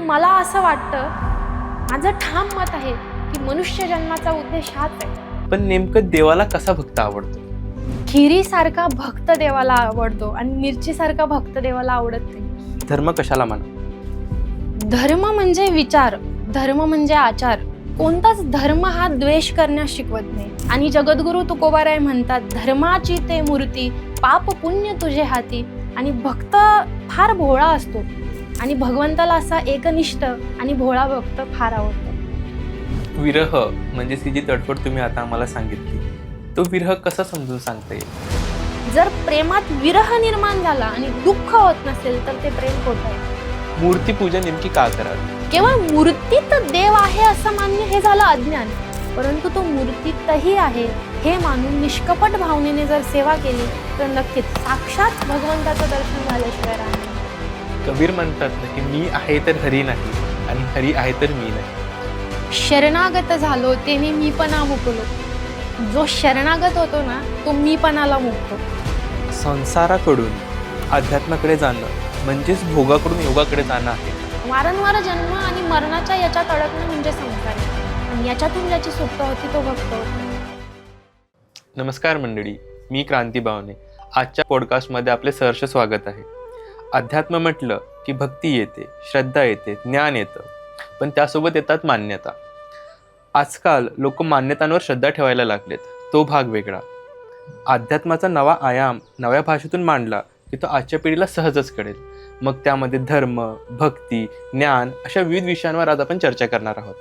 मला असं वाटतं, माझं ठाम मत आहे की मनुष्य जन्माचा उद्देश हाच आहे. पण नेमकं देवाला कसा भक्त आवडतो? खिरीसारखा भक्त देवाला आवडतो आणि मिरचीसारखा भक्त देवाला आवडत नाही. धर्म कशाला म्हणा? धर्म म्हणजे विचार, धर्म म्हणजे आचार. कोणताच धर्म हा द्वेष करण्यास शिकवत नाही. आणि जगद्गुरु तुकोबाराय म्हणतात, धर्माची ते मूर्ती, पाप पुण्य तुझे हाती. आणि भक्त फार भोळा असतो आणि भगवंताला असा एकनिष्ठ आणि भोळा भक्त फार आवडतो. विरह म्हणजे ती जी तडफड तुम्ही आता आम्हाला सांगितली, तो विरह कसा समजून सांगता येईल? जर प्रेमात विरह निर्माण झाला आणि दुःख होत नसेल तर ते प्रेम खोटं आहे. मूर्तीपूजा नेमकी का करावी? केवळ मूर्तीत देव आहे असं मान्य हे झालं अज्ञान. परंतु तो मूर्तीतही आहे हे मानून निष्कपट भावनेने जर सेवा केली तर नक्कीच साक्षात भगवंताचं दर्शन झाल्याशिवाय राहणार नाही. कबीर म्हणतात ना की मी आहे तर हरी नाही आणि हरी आहे तर मी नाही. शरणागत झालो तेने मीपणा मुकलो. जो शरणागत होतो ना तो मीपणाला मुकतो. संसाराकडून अध्यात्माकडे जाणं म्हणजेच भोगाकडून योगाकडे जाणं आहे. वारंवार जन्म आणि मरणाच्या याच्यात अडकणं म्हणजे संसार आहे. आणि याच्यातून ज्याची सुटका होती तो भक्त होतो. नमस्कार मंडळी, मी क्रांती बावने. आजच्या पॉडकास्टमध्ये आपले सहर्ष स्वागत आहे. अध्यात्म म्हटलं की भक्ती येते, श्रद्धा येते, ज्ञान येतं, पण त्यासोबत येतात मान्यता. आजकाल लोक मान्यतांवर श्रद्धा ठेवायला लागलेत, तो भाग वेगळा. अध्यात्माचा नवा आयाम नव्या भाषेतून मांडला की तो आजच्या पिढीला सहजच कळेल. मग त्यामध्ये धर्म, भक्ती, ज्ञान अशा विविध विषयांवर आज आपण चर्चा करणार आहोत.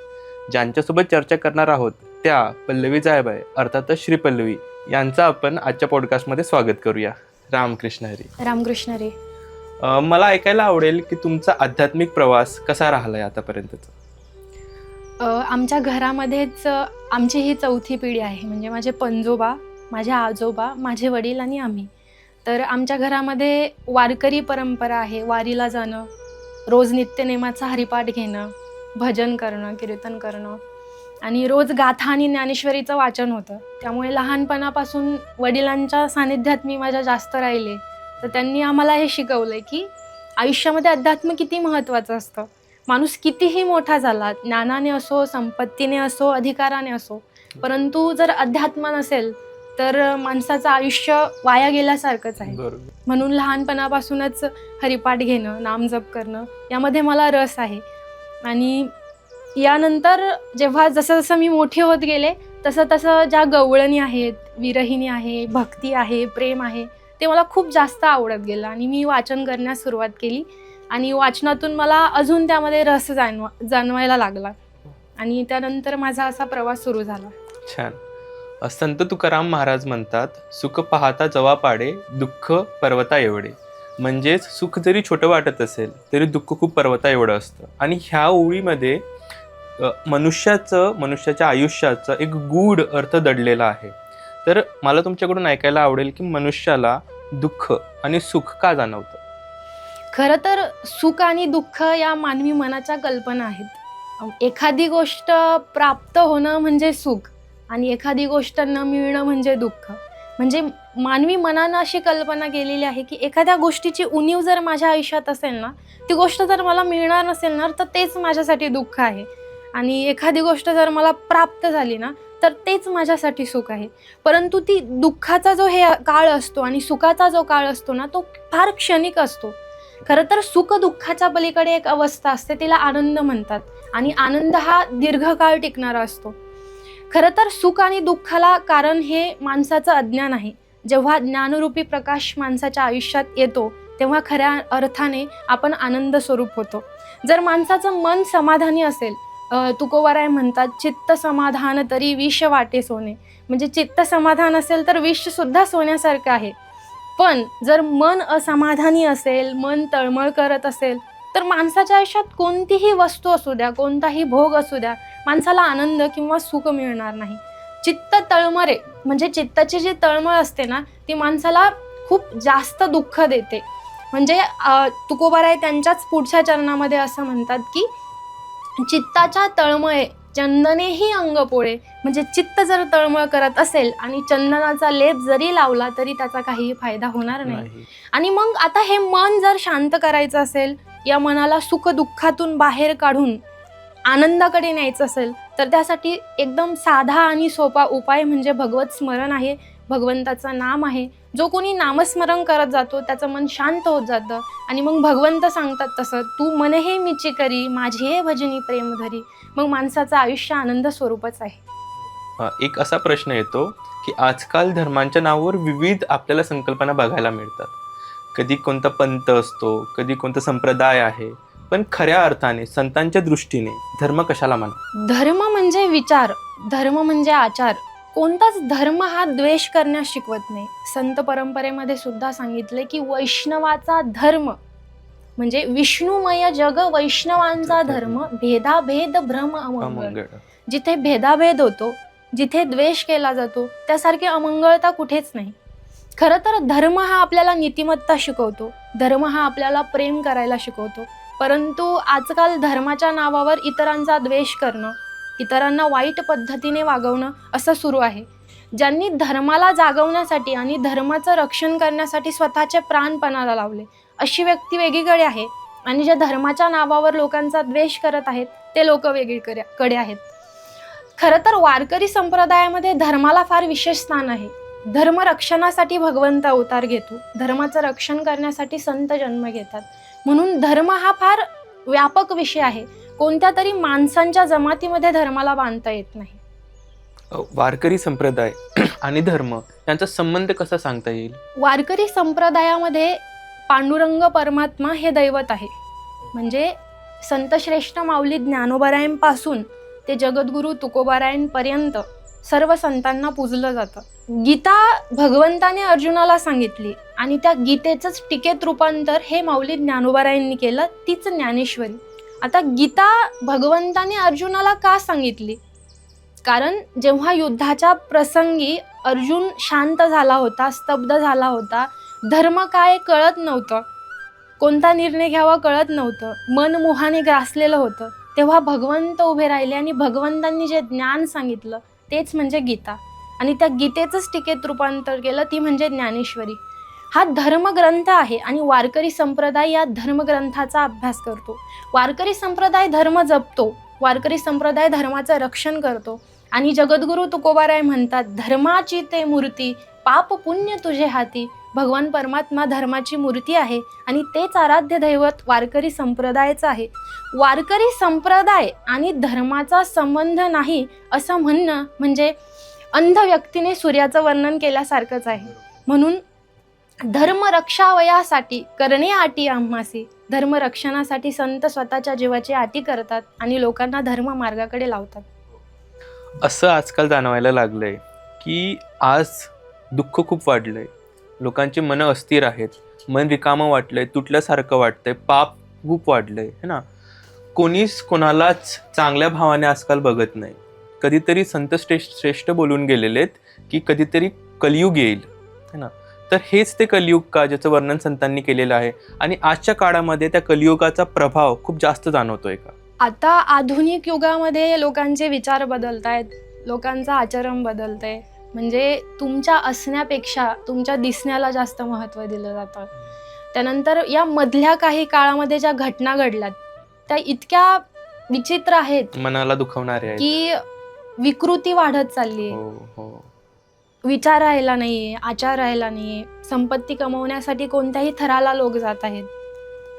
ज्यांच्यासोबत चर्चा करणार आहोत त्या पल्लवी जायबाई अर्थातच श्री पल्लवी यांचं आपण आजच्या पॉडकास्टमध्ये स्वागत करूया. रामकृष्ण हरी. रामकृष्ण रे. मला ऐकायला आवडेल की तुमचा आध्यात्मिक प्रवास कसा राहिलाय आतापर्यंतचा? आमच्या घरामध्येच आमची ही चौथी पिढी आहे. म्हणजे माझे पणजोबा, माझे आजोबा, माझे वडील आणि आम्ही. तर आमच्या घरामध्ये वारकरी परंपरा आहे. वारीला जाणं, रोज नित्यनेमाचा हरिपाठ घेणं, भजन करणं, कीर्तन करणं आणि रोज गाथा आणि ज्ञानेश्वरीचं वाचन होतं. त्यामुळे लहानपणापासून वडिलांच्या सानिध्यात मी माझ्या जास्त राहिले. तर त्यांनी आम्हाला हे शिकवलं की आयुष्यामध्ये अध्यात्म किती महत्त्वाचं असतं. माणूस कितीही मोठा झाला, ज्ञानाने असो, संपत्तीने असो, अधिकाराने असो, परंतु जर अध्यात्म नसेल तर माणसाचं आयुष्य वाया गेल्यासारखंच आहे. बरोबर. म्हणून लहानपणापासूनच हरिपाठ घेणं, नामजप करणं यामध्ये मला रस आहे. आणि यानंतर जेव्हा जसं जसं मी मोठी होत गेले तसं तसं ज्या गवळणी आहेत, विरहिणी आहे, भक्ती आहे, प्रेम आहे, ते मला खूप जास्त आवडत गेलं आणि मी वाचन करण्यास सुरुवात केली. आणि वाचनातून मला अजून त्यामध्ये रस जाणवायला लागला आणि त्यानंतर माझा असा प्रवास सुरू झाला. छान. संत तुकाराम महाराज म्हणतात, सुख पाहता जवा पाडे, दुःख पर्वता एवढे. म्हणजेच सुख जरी छोटं वाटत असेल तरी दुःख खूप पर्वता एवढं असतं. आणि ह्या ओळीमध्ये मनुष्याच्या आयुष्याचा एक गूढ अर्थ दडलेला आहे. तर मला तुमच्याकडून ऐकायला आवडेल की मनुष्याला दुःख आणि सुख का जाणवतं? खरं तर सुख आणि दुःख या मानवी मनाच्या कल्पना आहेत. एखादी गोष्ट प्राप्त होणं म्हणजे सुख आणि एखादी गोष्ट न मिळणं म्हणजे दुःख. म्हणजे मानवी मनानं अशी कल्पना केलेली आहे की एखाद्या गोष्टीची उणीव जर माझ्या आयुष्यात असेल ना, ती गोष्ट जर मला मिळणार नसेल ना तर तेच माझ्यासाठी दुःख आहे. आणि एखादी गोष्ट जर मला प्राप्त झाली ना तर तेच माझ्यासाठी सुख आहे. परंतु ती दुःखाचा जो हे काळ असतो आणि सुखाचा जो काळ असतो ना तो फार क्षणिक असतो. खरं तर सुख दुःखाच्या पलीकडे एक अवस्था असते, तिला आनंद म्हणतात. आणि आनंद हा दीर्घकाळ टिकणारा असतो. खरं तर सुख आणि दुःखाला कारण हे माणसाचं अज्ञान आहे. जेव्हा ज्ञानरूपी प्रकाश माणसाच्या आयुष्यात येतो तेव्हा खऱ्या अर्थाने आपण आनंद स्वरूप होतो. जर माणसाचं मन समाधानी असेल, तुकोबाराय म्हणतात, चित्त समाधान तरी विष वाटे सोने. म्हणजे चित्त समाधान असेल तर विष सुद्धा सोन्यासारखं आहे. पण जर मन असमाधानी असेल, मन तळमळ करत असेल तर माणसाच्या आयुष्यात कोणतीही वस्तू असू द्या, कोणताही भोग असू द्या, माणसाला आनंद किंवा सुख मिळणार नाही. चित्त तळमळे म्हणजे चित्ताची जी तळमळ असते ना ती माणसाला खूप जास्त दुःख देते. म्हणजे तुकोबाराय त्यांच्याच पुढच्या चरणामध्ये असं म्हणतात की चित्ताच्या तळमळे चंदनेही अंग पोळे. म्हणजे चित्त जर तळमळ करत असेल आणि चंदनाचा लेप जरी लावला तरी त्याचा काही फायदा होणार नाही. आणि मग आता हे मन जर शांत करायचं असेल या मनाला सुख दुःखातून बाहेर काढून आनंदाकडे न्यायचं असेल तर त्यासाठी एकदम साधा आणि सोपा उपाय म्हणजे भगवत स्मरण आहे, भगवंताचं नाम आहे. जो कोणी नामस्मरण करत जातो त्याचं मन शांत होत जातं आणि मग भगवंत सांगतात तसं, तू मन हे मीची करी माझी हे भजनी प्रेम धरी. मग माणसाचं आयुष्य आनंद स्वरूपच आहे. एक असा प्रश्न येतो की आजकाल धर्मांच्या नावावर विविध आपल्याला संकल्पना बघायला मिळतात. कधी कोणता पंथ असतो, कधी कोणता संप्रदाय आहे, पण खऱ्या अर्थाने संतांच्या दृष्टीने धर्म कशाला म्हणा? धर्म म्हणजे विचार, धर्म म्हणजे आचार. कोणताच धर्म हा द्वेष करण्यास शिकवत नाही. संत परंपरेमध्ये सुद्धा सांगितले की वैष्णवाचा धर्म म्हणजे विष्णुमय जग वैष्णवांचा धर्म, भेदाभेद भ्रम अमंगळ. जिथे भेदाभेद होतो, जिथे द्वेष केला जातो, त्यासारखी अमंगळता कुठेच नाही. खरं तर धर्म हा आपल्याला नीतिमत्ता शिकवतो, धर्म हा आपल्याला प्रेम करायला शिकवतो. परंतु आजकाल धर्माच्या नावावर इतरांचा द्वेष करणं, इतरांना वाईट पद्धतीने वागवणं असं सुरू आहे. ज्यांनी धर्माला जागवण्यासाठी आणि धर्माचं रक्षण करण्यासाठी स्वतःचे प्राण पणाला लावले अशी व्यक्ती वेगळीकडे आहे, आणि ज्या धर्माच्या नावावर लोकांचा द्वेष करत आहेत ते लोक वेगळीकडे आहेत. खरं तर वारकरी संप्रदायामध्ये धर्माला फार विशेष स्थान आहे. धर्म रक्षणासाठी भगवंत अवतार घेतो, धर्माचं रक्षण करण्यासाठी संत जन्म घेतात. म्हणून धर्म हा फार व्यापक विषय आहे. कोणत्या तरी माणसांच्या जमातीमध्ये धर्माला बांधता येत नाही. वारकरी संप्रदाय आणि धर्म यांचा संबंध कसा सांगता येईल? वारकरी संप्रदायामध्ये पांडुरंग परमात्मा हे दैवत आहे. म्हणजे संतश्रेष्ठ माऊली ज्ञानोबारायांपासून ते जगद्गुरू तुकोबारायांपर्यंत सर्व संतांना पूजलं जातं. गीता भगवंताने अर्जुनाला सांगितली आणि त्या गीतेचंच टीकेत रूपांतर हे माऊली ज्ञानोबारायांनी केलं, तीच ज्ञानेश्वरी. आता गीता भगवंताने अर्जुनाला का सांगितली? कारण जेव्हा युद्धाच्या प्रसंगी अर्जुन शांत झाला होता, स्तब्ध झाला होता, धर्म काय कळत नव्हतं, कोणता निर्णय घ्यावा कळत नव्हतं, मन मोहाने ग्रासलेलं होतं, तेव्हा भगवंत उभे राहिले आणि भगवंतांनी जे ज्ञान सांगितलं तेच म्हणजे गीता. आणि त्या गीतेचंच टीकेत रूपांतर केलं, ती म्हणजे ज्ञानेश्वरी. हा धर्मग्रंथ आहे आणि वारकरी संप्रदाय या धर्मग्रंथाचा अभ्यास करतो. वारकरी संप्रदाय धर्म जपतो, वारकरी संप्रदाय धर्माचं रक्षण करतो. आणि जगद्गुरू तुकोबाराय म्हणतात, धर्माची ते मूर्ती पाप पुण्य तुझे हाती. भगवान परमात्मा धर्माची मूर्ती आहे आणि तेच आराध्य दैवत वारकरी संप्रदायाचं आहे. वारकरी संप्रदाय आणि धर्माचा संबंध नाही असं म्हणणं म्हणजे अंध व्यक्तीने सूर्याचं वर्णन केल्यासारखंच आहे. म्हणून धर्म रक्षावयासाठी करणे आटी आम्हासी. धर्म रक्षणासाठी संत स्वतःच्या जीवाची आटी करतात आणि लोकांना धर्म मार्गाकडे लावतात. असं आजकाल जाणवायला लागलंय की आज दुःख खूप वाढलंय, लोकांची मनं अस्थिर आहेत, मन रिकामं वाटलंय, तुटल्यासारखं वाटतंय, पाप खूप वाढलंय है ना. कोणीच कोणालाच चांगल्या भावाने आजकाल बघत नाही. कधीतरी संत श्रेष्ठ बोलून गेलेलेत की कधीतरी कलियुग येईल है ना. तर हेच ते कलियुग का ज्याचं वर्णन संतांनी केलेलं आहे, आणि आजच्या काळामध्ये त्या कलियुगाचा प्रभाव खूप जास्त जाणवतोय का? आता आधुनिक युगामध्ये लोकांचे विचार बदलत आहेत, लोकांचं आचरण बदलतंय. म्हणजे तुमच्या असण्यापेक्षा तुमच्या दिसण्याला जास्त महत्त्व दिलं जातं. त्यानंतर या मधल्या काही काळामध्ये ज्या घटना घडल्यात त्या इतक्या विचित्र आहेत, मनाला दुखवणारे आहेत की विकृती वाढत चालली आहे. विचार राहिला नाहीये, आचार राहिला नाहीये. संपत्ती कमवण्यासाठी कोणत्याही थराला लोक जात आहेत.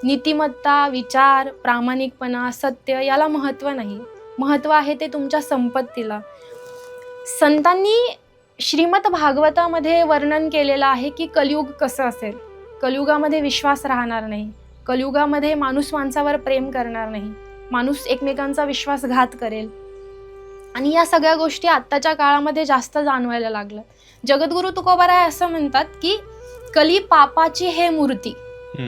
नीतिमत्ता, विचार, प्रामाणिकपणा, सत्य याला महत्त्व नाही. महत्त्व आहे ते तुमच्या संपत्तीला. संतांनी श्रीमद भागवतामध्ये वर्णन केलेलं आहे की कलियुग कसं असेल. कलियुगामध्ये विश्वास राहणार नाही, कलियुगामध्ये माणूस माणसावर प्रेम करणार नाही, माणूस एकमेकांचा विश्वासघात करेल. आणि या सगळ्या गोष्टी आत्ताच्या काळामध्ये जास्त जाणवायला लागलं. जगद्गुरू तुकोबाराय असं म्हणतात की कली पापाची हे मूर्ती,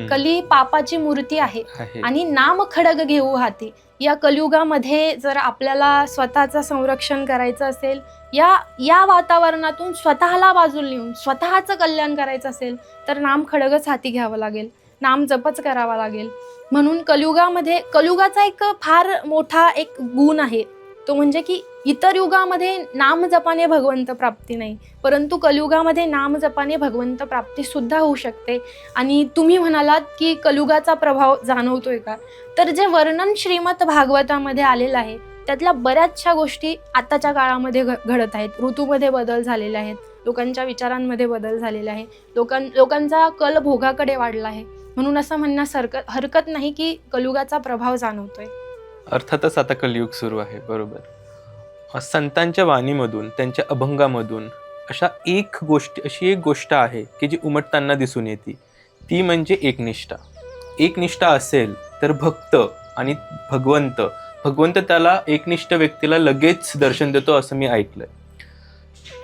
कली पापाची मूर्ती आहे आणि नाम खडग घेऊ हाती. या कलियुगामध्ये जर आपल्याला स्वतःचं संरक्षण करायचं असेल, या वातावरणातून स्वतःला बाजूला नेऊन स्वतःचं कल्याण करायचं असेल तर नाम खडगच हाती घ्यावं लागेल, नाम जपच करावा लागेल. म्हणून कलियुगाचा एक फार मोठा एक गुण आहे तो म्हणजे की इतर युगामध्ये नामजपाने भगवंत प्राप्ती नाही, परंतु कलियुगामध्ये नामजपाने भगवंत प्राप्ती सुद्धा होऊ शकते. आणि तुम्ही म्हणालात की कलियुगाचा प्रभाव जाणवतोय का, तर जे वर्णन श्रीमद भागवतामध्ये आलेलं आहे त्यातल्या बऱ्याचशा गोष्टी आताच्या काळामध्ये घडत आहेत. ऋतूमध्ये बदल झालेले आहेत, लोकांच्या विचारांमध्ये बदल झालेला आहे, लोकांचा कल भोगाकडे वाढला आहे. म्हणून असं म्हणण्यास हरकत नाही की कलियुगाचा प्रभाव जाणवतोय. अर्थातच आता कलियुग सुरू आहे, बरोबर. संतांच्या वाणीमधून, त्यांच्या अभंगामधून अशी एक गोष्ट आहे की जी उमटताना दिसून येते, ती म्हणजे एकनिष्ठा. एकनिष्ठा असेल तर भक्त आणि भगवंत त्याला एकनिष्ठ व्यक्तीला लगेच दर्शन देतो, असं मी ऐकलंय.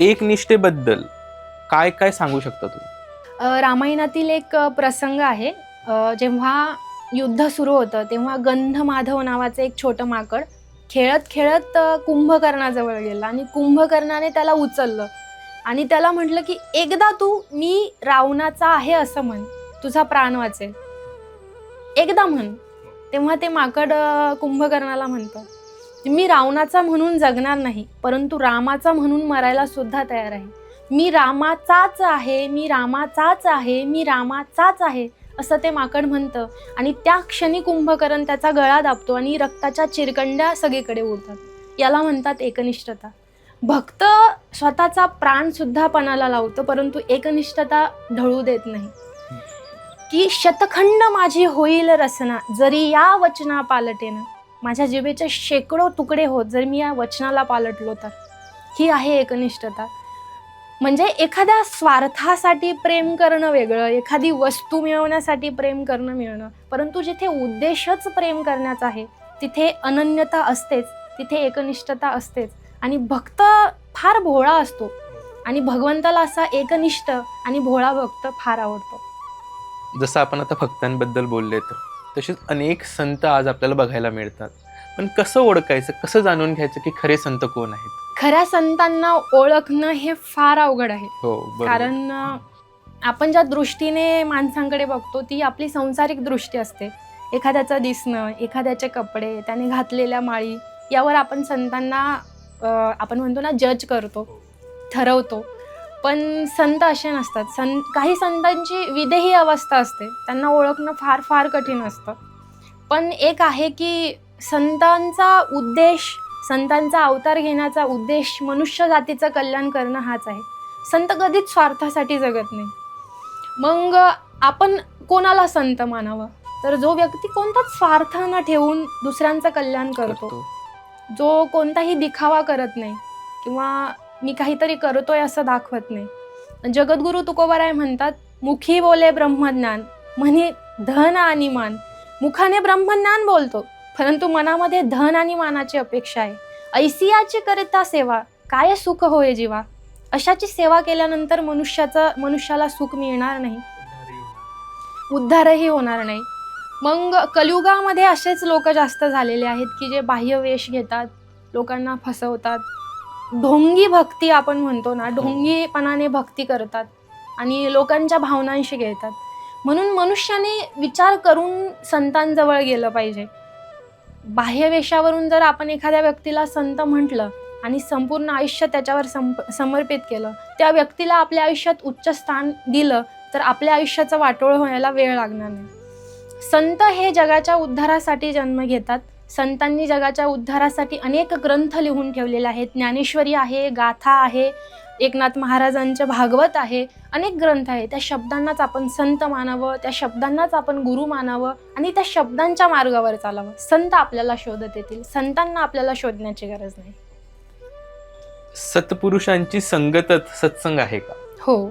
एकनिष्ठेबद्दल काय काय सांगू शकता तुम्ही? रामायणातील एक प्रसंग आहे. जेव्हा युद्ध सुरू होतं तेव्हा गंधमाधव नावाचं एक छोटं माकड खेळत खेळत कुंभकर्णाजवळ गेला आणि कुंभकर्णाने त्याला उचललं आणि त्याला म्हटलं की एकदा तू मी रावणाचा आहे असं म्हण, तुझा प्राण वाचेल, एकदा म्हण. तेव्हा ते माकड कुंभकर्णाला म्हणतं, मी रावणाचा म्हणून जगणार नाही, परंतु रामाचा म्हणून मरायला सुद्धा तयार आहे. मी रामाचाच आहे, मी रामाचाच आहे, मी रामाचाच आहे असं ते माकड म्हणतं. आणि त्या क्षणी कुंभकर्ण त्याचा गळा दाबतो आणि रक्ताच्या चिरकंड्या सगळीकडे उडतात. याला म्हणतात एकनिष्ठता. भक्त स्वतःचा प्राण सुद्धा पणाला लावतो, परंतु एकनिष्ठता ढळू देत नाही. की शतखंड माझी होईल रसना, जरी या वचना पालटेनं. माझ्या जिभेचे शेकडो तुकडे होत जर मी या वचनाला पालटलो तर. ही आहे एकनिष्ठता. म्हणजे एखाद्या स्वार्थासाठी प्रेम करणं वेगळं, एखादी वस्तू मिळवण्यासाठी प्रेम करणं मिळणं, परंतु जिथे उद्देशच प्रेम करण्याचा आहे तिथे अनन्यता असतेच, तिथे एकनिष्ठता असतेच. आणि भक्त फार भोळा असतो आणि भगवंताला असा एकनिष्ठ आणि भोळा भक्त फार आवडतो. जसं आपण आता भक्तांबद्दल बोलले तसेच अनेक संत आज आपल्याला बघायला मिळतात. पण कसं ओळखायचं, कसं जाणून घ्यायचं की खरे संत कोण आहेत? खऱ्या संतांना ओळखणं हे फार अवघड आहे. हो, कारण आपण ज्या दृष्टीने माणसांकडे बघतो ती आपली संसारिक दृष्टी असते. एखाद्याचं दिसणं, एखाद्याचे कपडे, त्याने घातलेल्या माळी, यावर आपण संतांना आपण म्हणतो ना जज करतो, ठरवतो. पण संत असे नसतात. काही संतांची विदेही अवस्था असते, त्यांना ओळखणं फार फार कठीण असतं. पण एक आहे की संतांचा उद्देश, संतांचा अवतार घेण्याचा उद्देश मनुष्य जातीचं कल्याण करणं हाच आहे. संत कधीच स्वार्थासाठी जगत नाही. मग आपण कोणाला संत मानावं, तर जो व्यक्ती कोणताच स्वार्थ न ठेवून दुसऱ्यांचं कल्याण करतो, जो कोणताही दिखावा करत नाही किंवा मी काहीतरी करतोय असं दाखवत नाही. जगद्गुरु तुकोबाराय म्हणतात, मुखी बोले ब्रह्मज्ञान, म्हणे धन आणि मान. मुखाने ब्रह्मज्ञान बोलतो, परंतु मनामध्ये धन आणि मानाची अपेक्षा आहे. ऐसियाची करिता सेवा, काय सुख होय जीवा. अशाची सेवा केल्यानंतर मनुष्याला सुख मिळणार नाही, उद्धारही होणार नाही. मग कलियुगामध्ये असेच लोक जास्त झालेले आहेत की जे बाह्य वेश घेतात, लोकांना फसवतात, ढोंगी भक्ती आपण म्हणतो ना, ढोंगीपणाने भक्ती करतात आणि लोकांच्या भावनांशी खेळतात. म्हणून मनुष्याने विचार करून संतांजवळ गेलं पाहिजे. बाह्य वेशावरून जर आपण एखाद्या व्यक्तीला संत म्हटलं आणि संपूर्ण आयुष्य त्याच्यावर समर्पित केलं, त्या व्यक्तीला आपल्या आयुष्यात उच्च स्थान दिलं, तर आपल्या आयुष्याचं वाटोळ व्हायला वेळ लागणार नाही. संत हे जगाच्या उद्धारासाठी जन्म घेतात. संतांनी जगाच्या उद्धारासाठी अनेक ग्रंथ लिहून ठेवलेले आहेत. ज्ञानेश्वरी आहे, गाथा आहे, एकनाथ महाराजांचे भागवत आहे, अनेक ग्रंथ आहे. त्या शब्दांनाच आपण संत मानावं, त्या शब्दांनाच आपण गुरु मानावं आणि त्या शब्दांच्या मार्गावर चालावं. संत आपल्याला शोधत येतील, संतांना आपल्याला शोधण्याची गरज नाही. सत्पुरुषांची संगतच सत्संग आहे का? हो.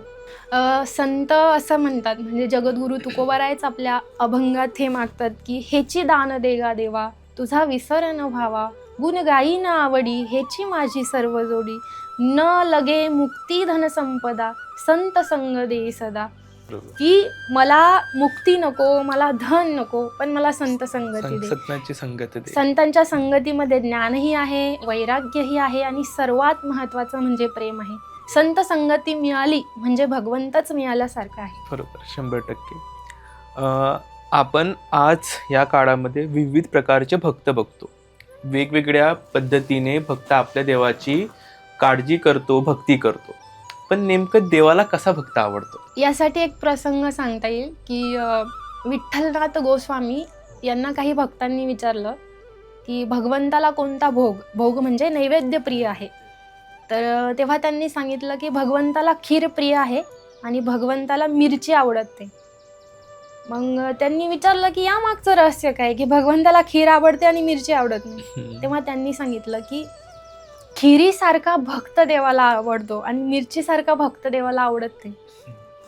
संत असं म्हणतात, म्हणजे जगद्गुरु तुकोबारायच आपल्या अभंगात हे मागतात की हेची दान देगा देवा, तुझा विसर न व्हावा, गुण गाई न आवडी, हेची माझी सर्व जोडी, न लगे मुक्ती धन संपदा, संत संग दे सदा. की मला मुक्ती नको, मला धन नको, पण मला संत संगती दे. सत्नाची संगत दे. संतांच्या संगतीमध्ये ज्ञानही आहे, वैराग्यही आहे आणि सर्वात महत्त्वाचं म्हणजे प्रेम आहे. संत संगती मिळाली म्हणजे भगवंतच मिळाल्यासारखं आहे. बरोबर, 100%. आपण आज या काळामध्ये विविध प्रकारचे भक्त बघतो. वेगवेगळ्या पद्धतीने भक्त आपल्या देवाची काळजी करतो, भक्ती करतो. पण नेमकं देवाला कसा भक्त आवडतो? यासाठी एक प्रसंग सांगता येईल की विठ्ठलनाथ गोस्वामी यांना काही भक्तांनी विचारलं की भगवंताला कोणता भोग म्हणजे नैवेद्य प्रिय आहे. तर तेव्हा त्यांनी सांगितलं की भगवंताला खीर प्रिय आहे आणि भगवंताला मिरची आवडत नाही. मग त्यांनी विचारलं की या मागचं रहस्य काय की भगवंताला खीर आवडते आणि मिरची आवडत नाही. तेव्हा त्यांनी सांगितलं की खिरीसारखा भक्त देवाला आवडतो आणि मिरचीसारखा भक्त देवाला आवडत नाही.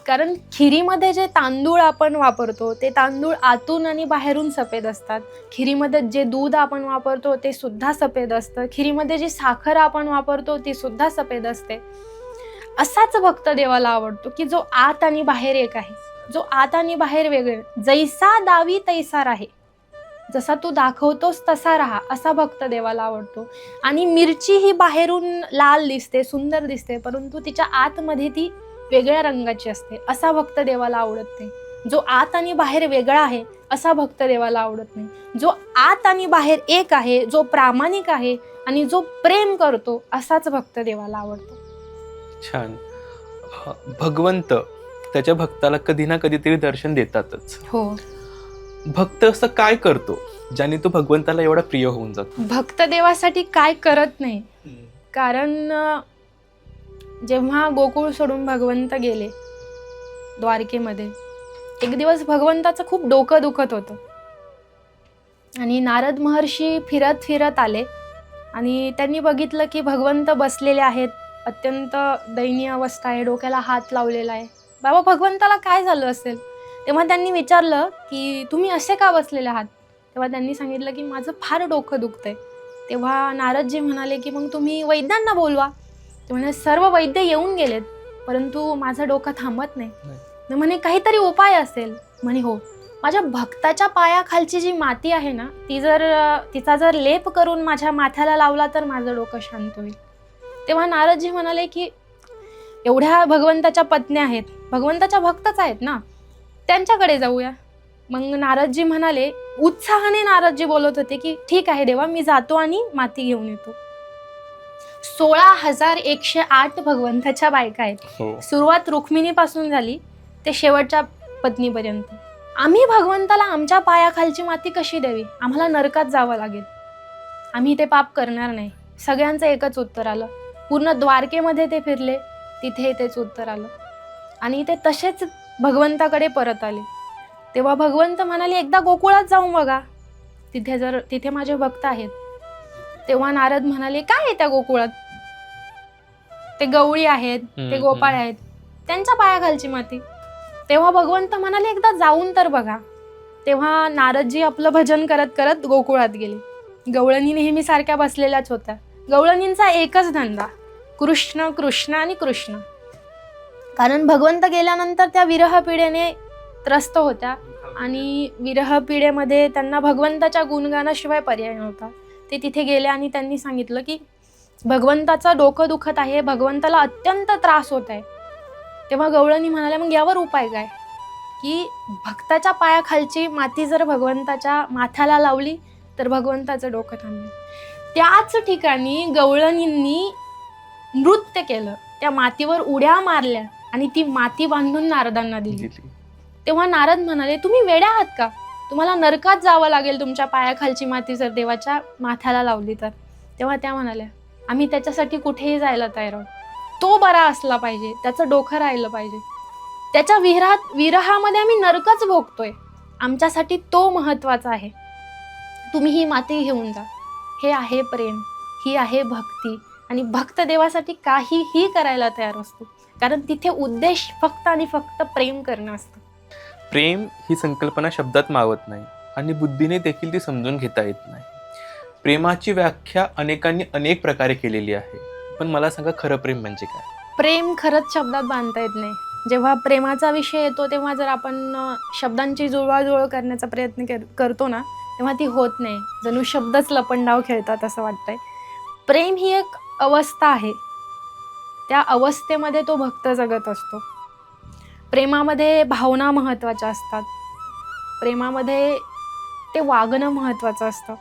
कारण खिरीमध्ये जे तांदूळ आपण वापरतो ते तांदूळ आतून आणि बाहेरून सफेद असतात. खिरीमध्ये जे दूध आपण वापरतो ते सुद्धा सफेद असतं. खिरीमध्ये जी साखर आपण वापरतो ती सुद्धा सफेद असते. असाच भक्त देवाला आवडतो की जो आत आणि बाहेर एक आहे, जो आत आणि बाहेर वेगळे. जैसा दावी तैसा राहे, जसा तू दाखवतोस तसा राहा, असा भक्त देवाला आवडतो. आणि मिरची ही बाहेरून लाल दिसते, सुंदर दिसते, परंतु तिच्या आतमध्ये ती वेगळ्या रंगाची असते, असा भक्त देवाला आवडत नाही. जो आत आणि बाहेर वेगळा आहे असा भक्त देवाला आवडत नाही. जो आत आणि बाहेर एक आहे, जो प्रामाणिक आहे आणि जो प्रेम करतो असाच भक्त देवाला आवडतो. छान. भगवंत त्याच्या भक्ताला कधी ना कधीतरी दर्शन देतातच. हो, भक्त असं काय करतो ज्याने तो भगवंताला एवढा प्रिय होऊन जातो? भक्त देवासाठी काय करत नाही. कारण जेव्हा गोकुळ सोडून भगवंत गेले द्वारकेमध्ये, एक दिवस भगवंताचं खूप डोकं दुखत होतं आणि नारद महर्षी फिरत फिरत आले आणि त्यांनी बघितलं की भगवंत बसलेले आहेत. अत्यंत दयनीय अवस्था आहे, डोक्याला हात लावलेला आहे. बाबा भगवंताला काय झालं असेल? तेव्हा त्यांनी विचारलं की तुम्ही असे का बसलेले आहात? तेव्हा त्यांनी सांगितलं की माझं फार डोकं दुखतंय. तेव्हा नारदजी म्हणाले की मग तुम्ही वैद्यांना बोलवा. ते म्हणे सर्व वैद्य येऊन गेलेत परंतु माझं डोकं थांबत नाही. म्हणे काहीतरी उपाय असेल. म्हणे हो, माझ्या भक्ताच्या पायाखालची जी माती आहे ना तिचा जर लेप करून माझ्या माथ्याला लावला तर माझं डोकं शांत होईल. तेव्हा नारदजी म्हणाले की एवढ्या भगवंताच्या पत्न्या आहेत, भगवंताच्या भक्तच आहेत ना, त्यांच्याकडे जाऊया. मग नारदजी म्हणाले, उत्साहाने नारदजी बोलत होते की ठीक आहे देवा, मी जातो आणि माती घेऊन येतो. 16,108 भगवंताच्या बायका आहेत. सुरुवात रुक्मिणीपासून झाली ते शेवटच्या पत्नीपर्यंत. आम्ही भगवंताला आमच्या पायाखालची माती कशी द्यावी? आम्हाला नरकात जावं लागेल, आम्ही ते पाप करणार नाही. सगळ्यांचं एकच उत्तर आलं. पूर्ण द्वारकेमध्ये ते फिरले, तिथे तेच उत्तर आलं आणि ते तसेच भगवंताकडे परत आले. तेव्हा भगवंत म्हणाले एकदा गोकुळात जाऊन बघा, तिथे माझे भक्त आहेत. तेव्हा नारद म्हणाले काय आहे त्या गोकुळात? ते गवळी आहेत, ते गोपाळ आहेत, त्यांच्या पायाखालची माती. तेव्हा भगवंत म्हणाले एकदा जाऊन तर बघा. तेव्हा नारदजी आपलं भजन करत करत गोकुळात गेले. गवळणी नेहमी सारख्या बसलेल्याच होत्या. गवळणींचा एकच धंदा कृष्ण कृष्ण आणि कृष्ण. कारण भगवंत गेल्यानंतर त्या विरहपीडेने त्रस्त होत्या आणि विरहपीडेमध्ये त्यांना भगवंताच्या गुणगानाशिवाय पर्याय नव्हता. ते तिथे गेले आणि त्यांनी सांगितलं की भगवंताचं डोकं दुखत आहे, भगवंताला अत्यंत त्रास होत आहे. तेव्हा गवळणी म्हणाल्या मग यावर उपाय काय? की भक्ताच्या पायाखालची माती जर भगवंताच्या माथ्याला लावली तर भगवंताचं डोकं थांबेल. त्याच ठिकाणी गवळणींनी नृत्य केलं, त्या मातीवर उड्या मारल्या आणि ती माती बांधून नारदांना दिली. तेव्हा नारद म्हणाले तुम्ही वेड्या आहात का? तुम्हाला नरकात जावं लागेल तुमच्या पायाखालची माती जर देवाच्या माथ्याला लावली तर. तेव्हा त्या म्हणाल्या आम्ही त्याच्यासाठी कुठेही जायला तयार आहोत. तो बरा असला पाहिजे, त्याचं डोकं राहिलं पाहिजे. त्याच्या विरहामध्ये आम्ही नरकच भोगतोय, आमच्यासाठी तो महत्वाचा आहे. तुम्ही ही माती घेऊन जा. हे आहे प्रेम, ही आहे भक्ती. आणि भक्त देवासाठी काहीही करायला तयार असतो, कारण तिथे उद्देश फक्त आणि फक्त प्रेम करणं असतं. प्रेम ही संकल्पना शब्दात मावत नाही आणि बुद्धीने देखील ती समजून घेता येत नाही. प्रेमाची व्याख्या अनेकांनी अनेक प्रकारे केलेली आहे, पण मला सांगा खरं प्रेम म्हणजे काय? प्रेम खरंच शब्दात बांधता येत नाही. जेव्हा प्रेमाचा विषय येतो तेव्हा जर आपण शब्दांची जुळवाजुळव करण्याचा प्रयत्न करतो ना, तेव्हा ती होत नाही. जणू शब्दच लपंडाव खेळतात असं वाटतंय. प्रेम ही एक अवस्था आहे, त्या अवस्थेमध्ये तो भक्त जगत असतो. प्रेमामध्ये भावना महत्त्वाच्या असतात, प्रेमामध्ये ते वागणं महत्त्वाचं असतं.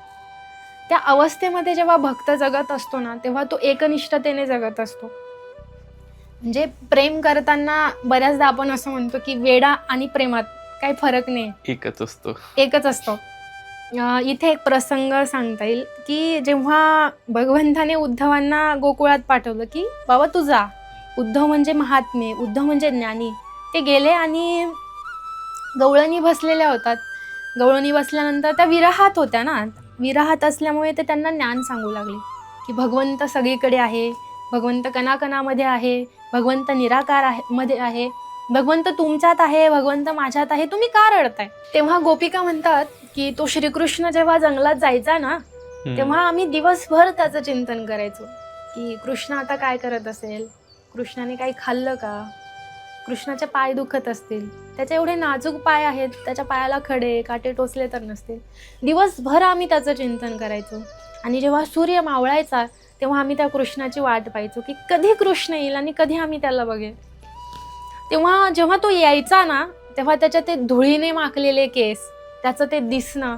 त्या अवस्थेमध्ये जेव्हा भक्त जगत असतो ना, तेव्हा तो एकनिष्ठतेने जगत असतो. म्हणजे प्रेम करताना बऱ्याचदा आपण असं म्हणतो की वेडा आणि प्रेमात काही फरक नाही, एकच असतो. एकच असतो. इथे एक प्रसंग सांगता येईल की जेव्हा भगवंताने उद्धवांना गोकुळात पाठवलं की बाबा तू जा, उद्धव म्हणजे महात्मे, उद्धव म्हणजे ज्ञानी. ते गेले आणि गवळणी बसलेल्या होतात. गवळणी बसल्यानंतर त्या विरहात होत्या ना, विरहात असल्यामुळे ते त्यांना ज्ञान सांगू लागले की भगवंत सगळीकडे आहे, भगवंत कणाकणामध्ये आहे, भगवंत निराकार आहे मध्ये आहे, भगवंत तुमच्यात आहे, भगवंत माझ्यात आहे, तुम्ही का रडताय? तेव्हा गोपिका म्हणतात की तो श्रीकृष्ण जेव्हा जंगलात जायचा ना, तेव्हा आम्ही दिवसभर त्याचं चिंतन करायचो की कृष्ण आता काय करत असेल, कृष्णाने काही खाल्लं का, कृष्णाचे पाय दुखत असतील, त्याचे एवढे नाजूक पाय आहेत, त्याच्या पायाला खडे काटे टोचले तर नसतील. दिवसभर आम्ही त्याचं चिंतन करायचो. आणि जेव्हा सूर्य मावळायचा तेव्हा आम्ही त्या कृष्णाची वाट पाहायचो की कधी कृष्ण येईल आणि कधी आम्ही त्याला बघेल. तेव्हा जेव्हा तो यायचा ना, तेव्हा त्याच्या ते धुळीने माखलेले केस, त्याचं ते दिसणं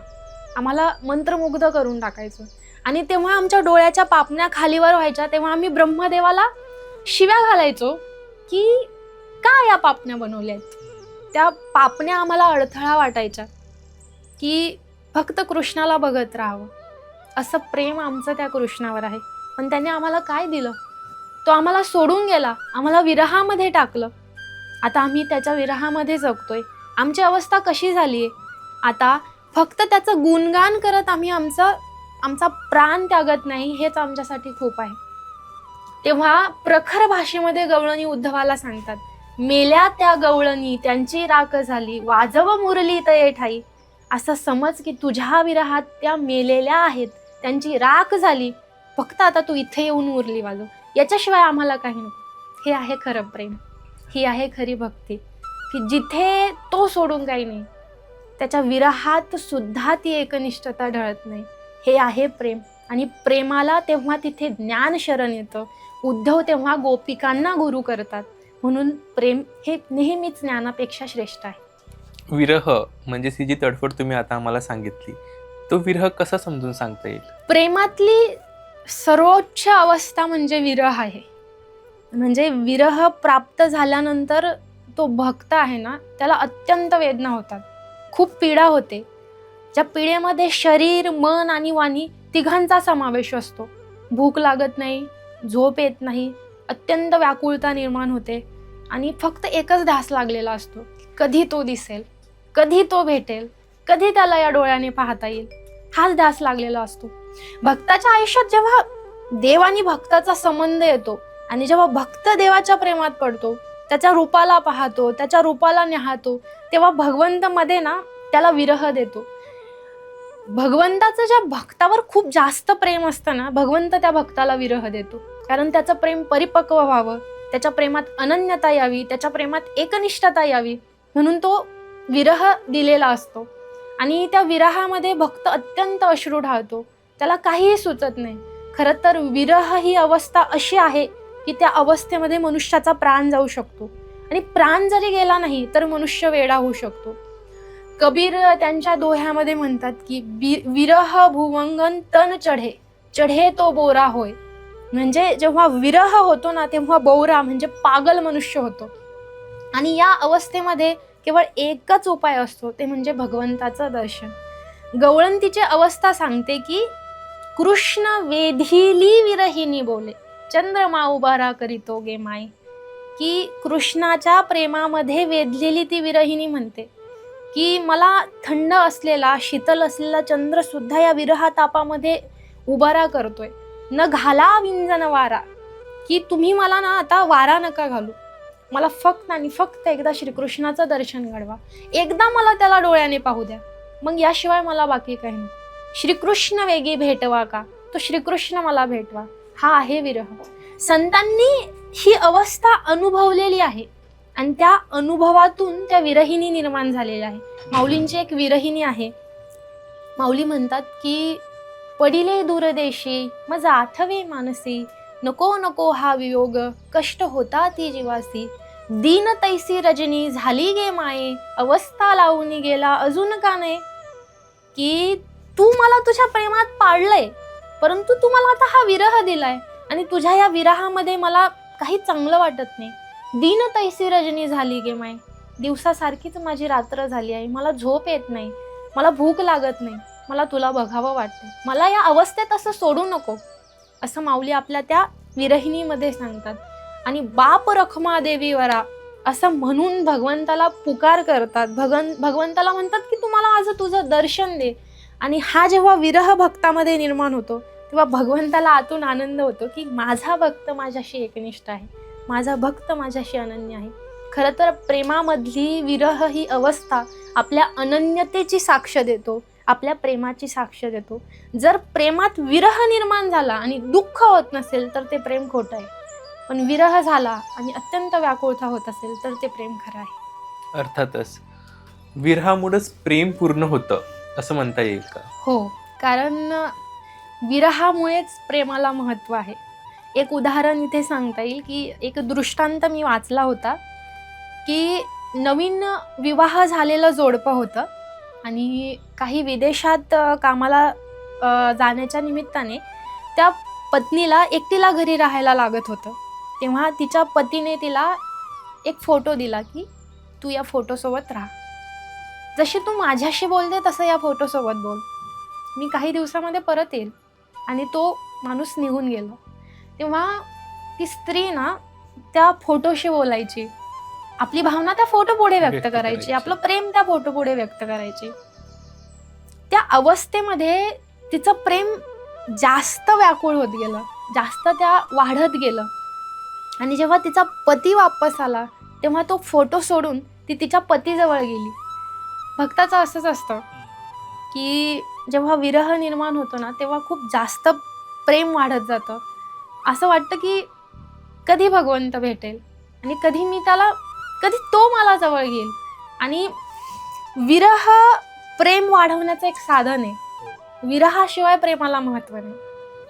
आम्हाला मंत्रमुग्ध करून टाकायचं. आणि तेव्हा आमच्या डोळ्याच्या पापण्या खालीवर व्हायच्या. तेव्हा आम्ही ब्रह्मदेवाला शिव्या घालायचो की का या पापण्या बनवल्या आहेत. त्या पापण्या आम्हाला अडथळा वाटायच्या की फक्त कृष्णाला बघत राहावं. असं प्रेम आमचं त्या कृष्णावर आहे. पण त्याने आम्हाला काय दिलं? तो आम्हाला सोडून गेला, आम्हाला विरहामध्ये टाकलं. आता आम्ही त्याच्या विरहामध्ये जगतोय. आमची अवस्था कशी झाली आहे? आता फक्त त्याचं गुणगान करत आम्ही आमचा प्राण त्यागत नाही, हेच आमच्यासाठी खूप आहे. तेव्हा प्रखर भाषेमध्ये गवळणी उद्धवाला सांगतात, मेल्या त्या गवळणी त्यांची राख झाली, वाजव मुरली तये ठाई. असा समज की तुझ्या विरहात त्या मेलेल्या आहेत, त्यांची राख झाली, फक्त आता तू इथे येऊन मुरली वाजव, याच्याशिवाय आम्हाला काही नको. हे आहे खरं प्रेम, ही आहे खरी भक्ती की जिथे तो सोडून काही नाही, त्याच्या विरहात सुद्धा ती एकनिष्ठता ढळत नाही. हे आहे प्रेम. आणि प्रेमाला तेव्हा तिथे ज्ञान शरण येतं. उद्धव तेव्हा गोपिकांना गुरु करतात. म्हणून प्रेम हे नेहमीच ज्ञानापेक्षा श्रेष्ठ आहे. विरह म्हणजे ही जी तडफड तुम्ही आता आम्हाला सांगितली, तो विरह कसा समजून सांगता येईल? प्रेमातली सर्वोच्च अवस्था म्हणजे विरह आहे. म्हणजे विरह प्राप्त झाल्यानंतर तो भक्त आहे ना, त्याला अत्यंत वेदना होतात, खूप पीडा होते. ज्या पीडेमध्ये शरीर, मन आणि वाणी तिघांचा समावेश असतो. भूक लागत नाही, झोप येत नाही, अत्यंत व्याकुळता निर्माण होते आणि फक्त एकच ध्यास लागलेला असतो, कधी तो दिसेल, कधी तो भेटेल, कधी त्याला या डोळ्याने पाहता येईल, हाच ध्यास लागलेला असतो. भक्ताच्या आयुष्यात जेव्हा देव आणि भक्ताचा संबंध येतो आणि जेव्हा भक्त देवाच्या प्रेमात पडतो, त्याच्या रूपाला पाहतो, त्याच्या रूपाला न्याहातो, तेव्हा भगवंत मध्ये ना त्याला विरह देतो. भगवंताचं ज्या भक्तावर खूप जास्त प्रेम असतं ना, भगवंत त्या भक्ताला विरह देतो. कारण त्याचं प्रेम परिपक्व व्हावं, त्याच्या प्रेमात अनन्यता यावी, त्याच्या प्रेमात एकनिष्ठता यावी, म्हणून तो विरह दिलेला असतो. आणि त्या विरहामध्ये भक्त अत्यंत अश्रू ढाळतो, त्याला काहीही सुचत नाही. खरं तर विरह ही अवस्था अशी आहे की त्या अवस्थेमध्ये मनुष्याचा प्राण जाऊ शकतो. आणि प्राण जरी गेला नाही तर मनुष्य वेडा होऊ शकतो. कबीर त्यांच्या दोह्यामध्ये म्हणतात की विरह भुवंगन तन चढे, चढे तो बोरा होय. म्हणजे जेव्हा विरह होतो ना, तेव्हा बोरा म्हणजे पागल मनुष्य होतो. आणि या अवस्थेमध्ये केवळ एकच उपाय असतो, ते म्हणजे भगवंताचं दर्शन. गवळंतीची अवस्था सांगते की कृष्ण वेधिली विरहिनी बोले, चंद्रमा उभारा करीतो गे माय. की कृष्णाच्या प्रेमामध्ये वेधलेली ती विरहिणी म्हणते की मला थंड असलेला, शीतल असलेला चंद्र सुद्धा या विरहा तापामध्ये उभारा करतोय. न घाला विंजन वारा, की तुम्ही मला ना आता वारा नका घालू, मला फक्त आणि फक्त एकदा श्रीकृष्णाचं दर्शन घडवा, एकदा मला त्याला डोळ्याने पाहू द्या, मग याशिवाय मला बाकी काही नको. श्रीकृष्ण वेगी भेटवा का, तो श्रीकृष्ण मला भेटवा. हा आहे विरह. संतांनी ही अवस्था अनुभवलेली आहे आणि त्या अनुभवातून त्या विरहिणी निर्माण झालेल्या आहे. माऊलींची एक विरहिणी आहे. माऊली म्हणतात की पडिले दूरदेशी मज आठवे मानसी, नको नको हा वियोग कष्ट होता ती जीवासी. दीन तैसी रजनी झाली गे माये, अवस्था लावून गेला अजून का नाही. की तू मला तुझ्या प्रेमात पाडलंय, परंतु तू मला आता हा विरह दिलाय आणि तुझ्या या विरहामध्ये मला काही चांगलं वाटत नाही. दिन तैसी रजनी झाली गे माय, दिवसासारखीच माझी रात्र झाली आहे. मला झोप येत नाही, मला भूक लागत नाही, मला तुला बघावं वाटते, मला या अवस्थेत असं सोडू नको, असं माऊली आपल्या त्या विरहिणीमध्ये सांगतात. आणि बाप रखमा देवीवरा असं म्हणून भगवंताला पुकार करतात. भगवंताला म्हणतात की तू मला आज तुझं दर्शन दे. आणि हा जेव्हा विरह भक्तामध्ये निर्माण होतो तेव्हा भगवंताला आतून आनंद होतो की माझा भक्त माझ्याशी एकनिष्ठ आहे, माझा भक्त माझ्याशी अनन्य आहे. खरं तर प्रेमामधली विरह ही अवस्था आपल्या अनन्यतेची साक्ष देतो, आपल्या प्रेमाची साक्ष देतो. जर प्रेमात विरह निर्माण झाला आणि दुःख होत नसेल तर ते प्रेम खोटं आहे, पण विरह झाला आणि अत्यंत व्याकुळता होत असेल तर ते प्रेम खरं आहे. अर्थातच विरहामुळेच प्रेम पूर्ण होतं असं म्हणता येईल का? हो, कारण विरहामुळेच प्रेमाला महत्त्व आहे. एक उदाहरण इथे सांगता येईल की एक दृष्टांत मी वाचला होता की नवीन विवाह झालेलं जोडपं होतं आणि काही विदेशात कामाला जाण्याच्या निमित्ताने त्या पत्नीला एकटीला घरी राहायला लागत होतं. तेव्हा तिच्या पतीने तिला एक फोटो दिला की तू या फोटोसोबत राहा, जशी तू माझ्याशी बोलते तसं या फोटोसोबत बोल, मी काही दिवसामध्ये परत येईल. आणि तो माणूस निघून गेला. तेव्हा ती स्त्री ना त्या फोटोशी बोलायची, आपली भावना त्या फोटो पुढे व्यक्त करायची, आपलं प्रेम त्या फोटो पुढे व्यक्त करायची. त्या अवस्थेमध्ये तिचं प्रेम जास्त व्याकुळ होत गेलं, जास्त त्या वाढत गेलं. आणि जेव्हा तिचा पती वापस आला तेव्हा तो फोटो सोडून ती तिच्या पतीजवळ गेली. भक्ताचं असंच असतं की जेव्हा विरह निर्माण होतो ना तेव्हा खूप जास्त प्रेम वाढत जातं. असं वाटतं की कधी भगवंत भेटेल आणि कधी तो मला जवळ येईल. आणि विरह प्रेम वाढवण्याचं एक साधन आहे, विरहाशिवाय प्रेमाला महत्त्व नाही.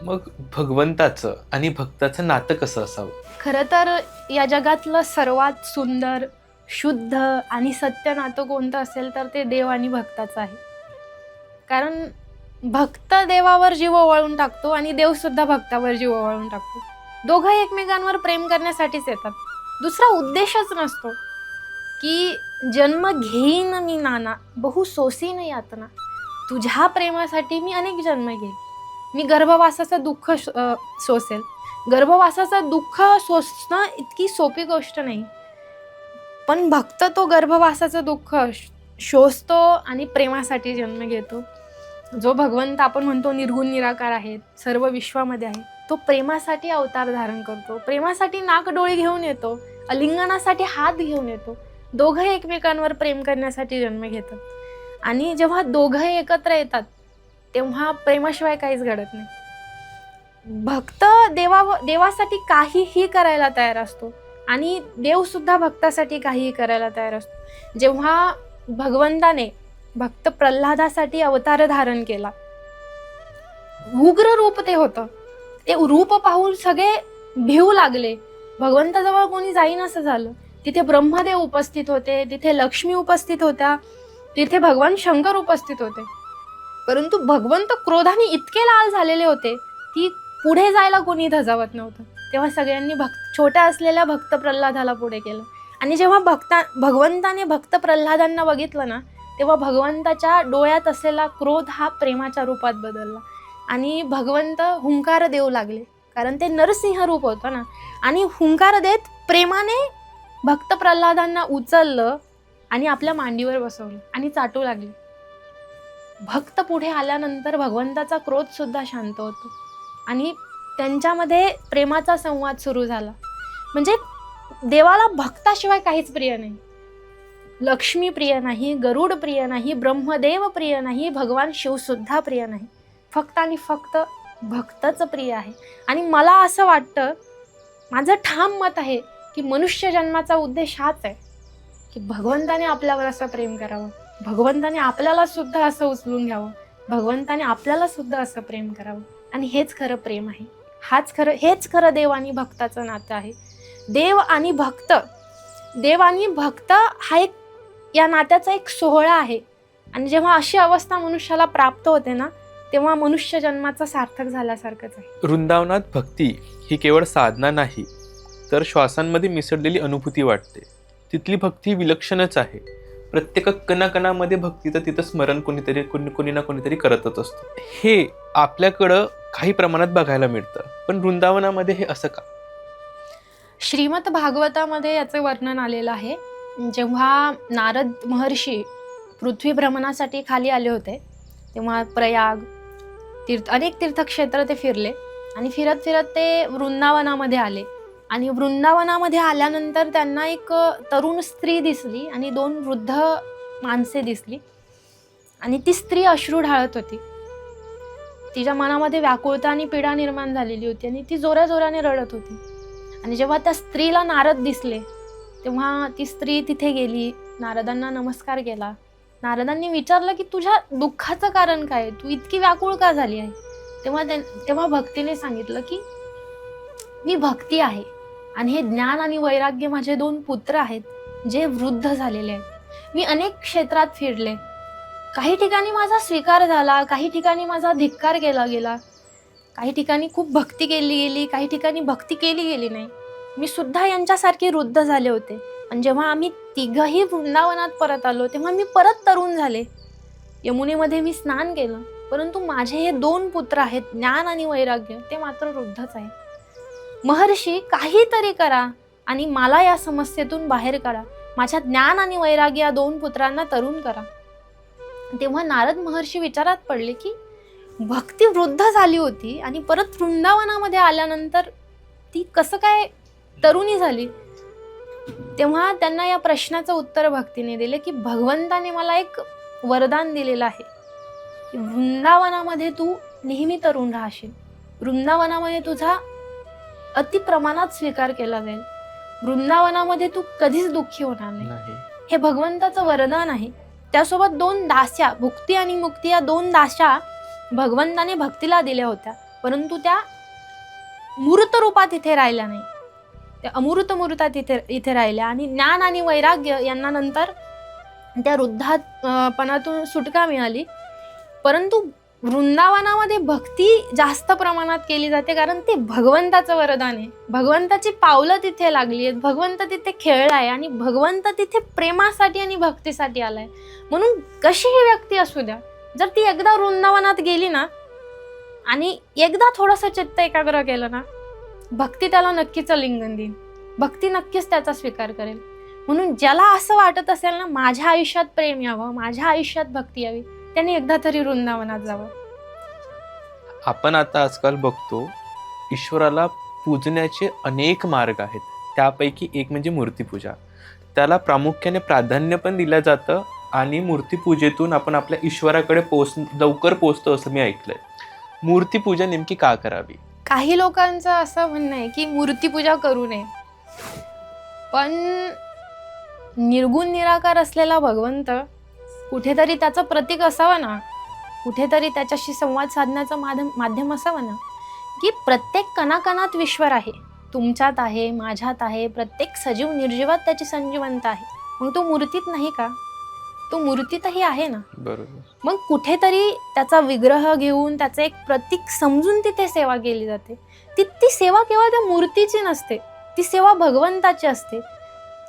मग भगवंताचं आणि भक्ताचं नातं कसं असावं? खरं तर या जगातलं सर्वात सुंदर, शुद्ध आणि सत्य नातं कोणतं असेल तर ते देव आणि भक्ताचं आहे. कारण भक्त देवावर जीव ओवाळून टाकतो आणि देवसुद्धा भक्तावर जीव ओवाळून टाकतो. दोघं एकमेकांवर प्रेम करण्यासाठीच येतात, दुसरा उद्देशच नसतो की जन्म घेईन मी नाना बहु सोसीन यातना, तुझ्या प्रेमासाठी मी अनेक जन्म घेईन, मी गर्भवासाचं दुःख सोसेल. गर्भवासाचं दुःख सोसणं इतकी सोपी गोष्ट नाही, पण भक्त तो गर्भवासाचं दुःख शोषतो आणि प्रेमासाठी जन्म घेतो. जो भगवंत आपण म्हणतो निर्गुण निराकार आहे, सर्व विश्वामध्ये आहे, तो प्रेमासाठी अवतार धारण करतो, प्रेमासाठी नाक डोळे घेऊन येतो, अलिंगनासाठी हात घेऊन येतो. दोघं एकमेकांवर प्रेम करण्यासाठी जन्म घेतात. आणि जेव्हा दोघं एकत्र येतात तेव्हा प्रेमाशिवाय काहीच घडत नाही. भक्त देवासाठी काहीही करायला तयार असतो आणि देवसुद्धा भक्तासाठी काहीही करायला तयार असतो. जेव्हा भगवंताने भक्त प्रल्हादासाठी अवतार धारण केला, उग्र रूप ते होतं, ते रूप पाहून सगळे भिवू लागले. भगवंताजवळ कोणी जाईन असं झालं. तिथे ब्रह्मदेव उपस्थित होते, तिथे लक्ष्मी उपस्थित होत्या, तिथे भगवान शंकर उपस्थित होते. परंतु भगवंत क्रोधाने इतके लाल झालेले होते की पुढे जायला कोणी धजावत नव्हतं. तेव्हा सगळ्यांनी छोट्या असलेल्या भक्त प्रल्हादाला पुढे केलं. आणि जेव्हा भगवंताने भक्त प्रल्हादांना बघितलं ना तेव्हा भगवंताच्या डोळ्यात असलेला क्रोध हा प्रेमाच्या रूपात बदलला आणि भगवंत हुंकार देऊ लागले, कारण ते नरसिंह रूप होतं ना. आणि हुंकार देत प्रेमाने भक्त प्रल्हादांना उचललं आणि आपल्या मांडीवर बसवलं आणि चाटू लागले. भक्त पुढे आल्यानंतर भगवंताचा क्रोध सुद्धा शांत होतो आणि त्यांच्यामध्ये प्रेमाचा संवाद सुरू झाला. म्हणजे देवाला भक्ताशिवाय काहीच प्रिय नाही. लक्ष्मी प्रिय नाही, गरुड प्रिय नाही, ब्रह्मदेव प्रिय नाही, भगवान शिव सुद्धा प्रिय नाही. फक्त आणि फक्त भक्तच प्रिय आहे. आणि मला असं वाटतं, माझं ठाम मत आहे की मनुष्य जन्माचा उद्देश हाच आहे की भगवंताने आपल्यावर असं प्रेम करावं, भगवंताने आपल्याला सुद्धा असं उचलून घ्यावं, भगवंताने आपल्याला सुद्धा असं प्रेम करावं. आणि हेच खरं प्रेम आहे, हेच खरं देव आणि भक्ताचं नातं आहे. देव आणि भक्त हा एक या नात्याचा एक सोहळा आहे. आणि जेव्हा अशी अवस्था मनुष्याला प्राप्त होते ना तेव्हा मनुष्य जन्माचा सार्थक झाल्यासारखंच आहे. वृंदावनात भक्ती ही केवळ साधना नाही, तर श्वासांमध्ये मिसळलेली अनुभूती वाटते. तिथली भक्ती विलक्षणच आहे. प्रत्येक कणाकणामध्ये भक्तीचं तिथं स्मरण कोणी ना कोणीतरी करतच असतो. हे आपल्याकडं काही प्रमाणात बघायला मिळतं, पण वृंदावनामध्ये हे असं का? श्रीमद भागवतामध्ये याचं वर्णन आलेलं आहे. जेव्हा नारद महर्षी पृथ्वी भ्रमणासाठी खाली आले होते, तेव्हा प्रयाग अनेक तीर्थक्षेत्र ते फिरले आणि फिरत फिरत ते वृंदावनामध्ये आले. आणि वृंदावनामध्ये आल्यानंतर त्यांना एक तरुण स्त्री दिसली आणि 2 वृद्ध माणसे दिसली. आणि ती स्त्री अश्रू ढाळत होती. तिच्या मनामध्ये व्याकुळता आणि पीडा निर्माण झालेली होती आणि ती जोराजोराने रडत होती. आणि जेव्हा त्या स्त्रीला नारद दिसले, तेव्हा ती स्त्री तिथे गेली, नारदांना नमस्कार केला. नारदांनी विचारलं की तुझ्या दुःखाचं कारण काय, तू इतकी व्याकुळ का झाली आहे? तेव्हा भक्तीने सांगितलं की मी भक्ती आहे आणि हे ज्ञान आणि वैराग्य माझे 2 पुत्र आहेत जे वृद्ध झालेले आहेत. मी अनेक क्षेत्रात फिरले, काही ठिकाणी माझा स्वीकार झाला, काही ठिकाणी माझा धिक्कार केला गेला, काही ठिकाणी खूप भक्ती केली गेली, काही ठिकाणी भक्ती केली गेली नाही. मी सुद्धा यांच्यासारखे वृद्ध झाले होते. पण जेव्हा आम्ही तिघही वृंदावनात परत आलो, तेव्हा मी परत तरुण झाले. यमुनेमध्ये मी स्नान केलं, परंतु माझे हे 2 पुत्र आहेत ज्ञान आणि वैराग्य, ते मात्र वृद्धच आहे. महर्षी काहीतरी करा आणि मला या समस्येतून बाहेर काढा. माझ्या ज्ञान आणि वैराग्य या 2 पुत्रांना तरुण करा. तेव्हा नारद महर्षी विचारात पडले की भक्ती वृद्ध झाली होती आणि परत वृंदावनामध्ये आल्यानंतर ती कसं काय तरुणी झाली? तेव्हा त्यांना या प्रश्नाचं उत्तर भक्तीने दिले की भगवंताने मला एक वरदान दिलेलं आहे की वृंदावनामध्ये तू नेहमी तरुण राहशील. वृंदावनामध्ये तुझा अति प्रमाणात स्वीकार केला जाईल. वृंदावनामध्ये तू कधीच दुःखी होणार नाही. हे भगवंताचं वरदान आहे. त्यासोबत 2 दास्या, भुक्ती आणि मुक्ती या 2 दास्या भगवंताने भक्तीला दिल्या होत्या, परंतु त्या मूर्त रूपात इथे राहिल्या नाही. त्या अमूर्त मूर्तात इथे राहिल्या आणि ज्ञान आणि वैराग्य यांना नंतर त्या वृद्धापणातून सुटका मिळाली. परंतु वृंदावनामध्ये भक्ती जास्त प्रमाणात केली जाते, कारण ते भगवंताचं वरदान आहे. भगवंताची पावलं तिथे लागली आहेत, भगवंत तिथे खेळलाय आणि भगवंत तिथे प्रेमासाठी आणि भक्तीसाठी आलाय. म्हणून कशीही व्यक्ती असू द्या, जर ती एकदा वृंदावनात गेली ना आणि एकदा थोडंसं चित्त एकाग्र केलं ना, भक्ती त्याला नक्कीच लिंगन देईल. भक्ती नक्कीच त्याचा स्वीकार करेल. म्हणून ज्याला असं वाटत असेल ना माझ्या आयुष्यात प्रेम यावं, माझ्या आयुष्यात भक्ती यावी, त्याने एकदा तरी वृंदावनात जावं. आपण आता आजकाल बघतो ईश्वराला पूजण्याचे अनेक मार्ग आहेत. त्यापैकी एक म्हणजे मूर्तीपूजा. त्याला प्रामुख्याने प्राधान्य पण दिलं जातं आणि मूर्तीपूजेतून आपण आपल्या ईश्वराकडे लवकर पोचतो असं मी ऐकलंय. मूर्तीपूजा नेमकी का करावी? काही लोकांचं असं म्हणणं आहे की मूर्तीपूजा करू नये, पण निर्गुण निराकार असलेला भगवंत कुठेतरी त्याचं प्रतीक असावं ना, कुठेतरी त्याच्याशी संवाद साधण्याचं माध्यम असावं ना, की प्रत्येक कणाकणात ईश्वर आहे, तुमच्यात आहे, माझ्यात आहे, प्रत्येक सजीव निर्जीवात त्याची संजीवंत आहे. मग तो मूर्तीत नाही का? तो मूर्तीतही आहे ना. बरोबर. मग कुठेतरी त्याचा विग्रह घेऊन त्याचं एक प्रतीक समजून तिथे सेवा केली जाते. ती सेवा केवळ त्या मूर्तीची नसते, ती सेवा भगवंताची असते.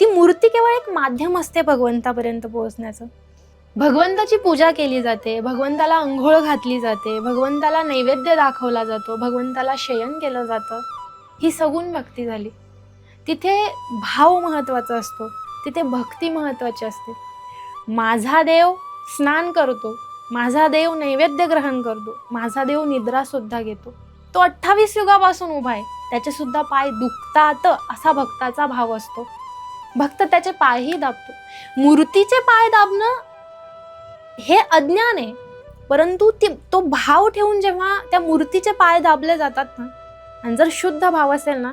ती मूर्ती केवळ एक माध्यम असते भगवंतापर्यंत पोहोचण्याचं. भगवंताची पूजा केली जाते, भगवंताला अंघोळ घातली जाते, भगवंताला नैवेद्य दाखवला जातो, भगवंताला शयन केलं जातं. ही सगुण भक्ती झाली. तिथे भाव महत्वाचा असतो, तिथे भक्ती महत्वाची असते. माझा देव स्नान करतो, माझा देव नैवेद्य ग्रहण करतो, माझा देव निद्रा सुद्धा घेतो. तो 28 युगापासून उभा आहे, त्याचे सुद्धा पाय दुखतात असा भक्ताचा भाव असतो. भक्त त्याचे पायही दाबतो. मूर्तीचे पाय दाबणं हे अज्ञान आहे, परंतु तो भाव ठेवून जेव्हा त्या मूर्तीचे पाय दाबले जातात ना, आणि जर शुद्ध भाव असेल ना,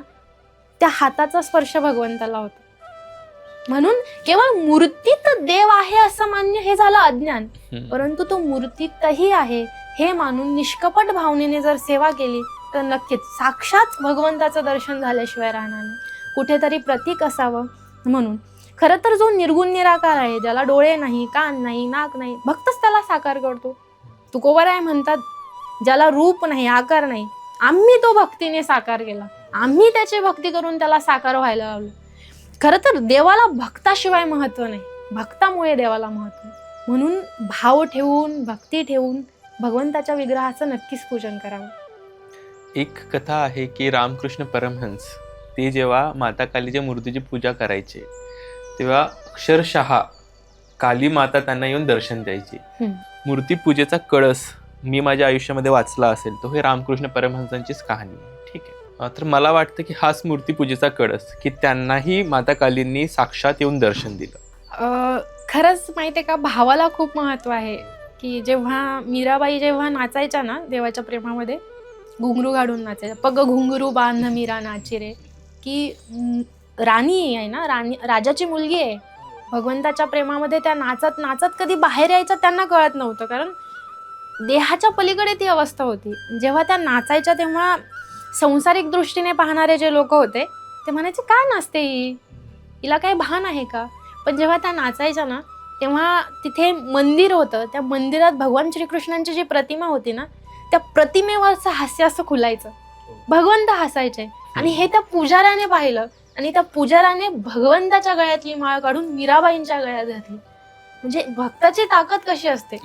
त्या हाताचा स्पर्श भगवंताला होतो. म्हणून केवळ मूर्तीत देव आहे असं मान्य हे झालं अज्ञान, परंतु तो मूर्तीतही आहे हे मानून निष्कपट भावनेने जर सेवा केली तर नक्कीच साक्षात भगवंताचं दर्शन झाल्याशिवाय राहणार नाही. कुठेतरी प्रतीक असावं. म्हणून खरं तर जो निर्गुण निराकार आहे, ज्याला डोळे नाही, कान नाही, नाक नाही, भक्तच त्याला साकार करतो. तुकोबाराय म्हणतात ज्याला रूप नाही, आकार नाही, आम्ही तो भक्तीने साकार केला. आम्ही त्याची भक्ती करून त्याला साकार व्हायला लावलं. खरं तर देवाला भक्ताशिवाय महत्व नाही, भक्तामुळे देवाला महत्व. म्हणून भाव ठेवून, भक्ती ठेवून भगवंताच्या विग्रहाचं नक्कीच पूजन करावं. एक कथा आहे की रामकृष्ण परमहंस ते जेव्हा माता कालीच्या मूर्तीची पूजा करायचे तेव्हा अक्षरशः काली माता त्यांना येऊन दर्शन द्यायची. मूर्तीपूजेचा कळस मी माझ्या आयुष्यामध्ये वाचला असेल तो हे रामकृष्ण परमहंसांचीच कहाणी आहे. ठीक आहे. तर मला वाटतं की हाच मूर्तीपूजेचा कळस की त्यांनाही माता कालींनी साक्षात येऊन दर्शन दिलं. खरंच माहिती आहे का, भावाला खूप महत्व आहे. की जेव्हा मीराबाई जेव्हा नाचायच्या ना देवाच्या प्रेमामध्ये, घुंगरू घालून नाचायच्या, पग घुंगरू बांध मीरा नाची रे, की राणी आहे ना, राजाची मुलगी आहे, भगवंताच्या प्रेमामध्ये त्या नाचत नाचत कधी बाहेर यायचं त्यांना कळत नव्हतं, कारण देहाच्या पलीकडे ती अवस्था होती. जेव्हा त्या नाचायच्या तेव्हा संसारिक दृष्टीने पाहणारे जे लोक होते ते म्हणायचे, काय नाचते ही, हिला काही भान आहे का. पण जेव्हा त्या नाचायच्या ना तेव्हा तिथे मंदिर होतं, त्या मंदिरात भगवान श्रीकृष्णांची जी प्रतिमा होती ना, त्या प्रतिमेवरचं हास्य असं खुलायचं, भगवंत हसायचे. आणि हे त्या पुजाऱ्याने पाहिलं आणि त्या पुजाऱ्याने भगवंताच्या गळ्यातली माळ काढून मीराबाईंच्या गळ्यात घातली. म्हणजे भक्ताची ताकद कशी असते.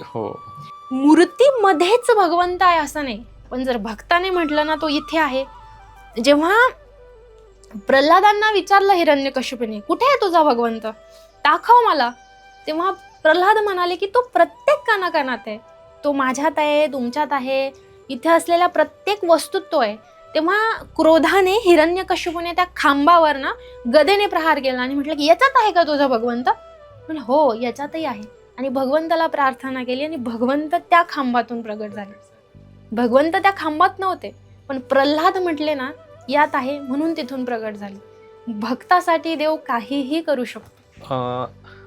मूर्तीमध्येच भगवंत आहे असं नाही, पण जर भक्ताने म्हटलं ना तो इथे आहे. जेव्हा प्रल्हादांना विचारलं हिरण्यकश्यपूने, कुठे आहे तुझा भगवंत, दाखव मला, तेव्हा प्रल्हाद म्हणाले की तो प्रत्येक कानाकानात आहे, तो माझ्यात आहे, तुमच्यात आहे, इथे असलेल्या प्रत्येक वस्तूत तो आहे. तेव्हा क्रोधाने हिरण्यकश्यपूने त्या खांबावर ना गदेने प्रहार केला आणि म्हटलं की याच्यात आहे का तुझा भगवंत. म्हणजे हो, याच्यातही आहे. आणि भगवंताला प्रार्थना केली आणि भगवंत त्या खांबातून प्रगट झाले. भगवंत त्या खांबात नव्हते, पण प्रल्हाद म्हटले ना यात आहे म्हणून तिथून प्रगट झाले. भक्तासाठी देव काहीही करू शकतो.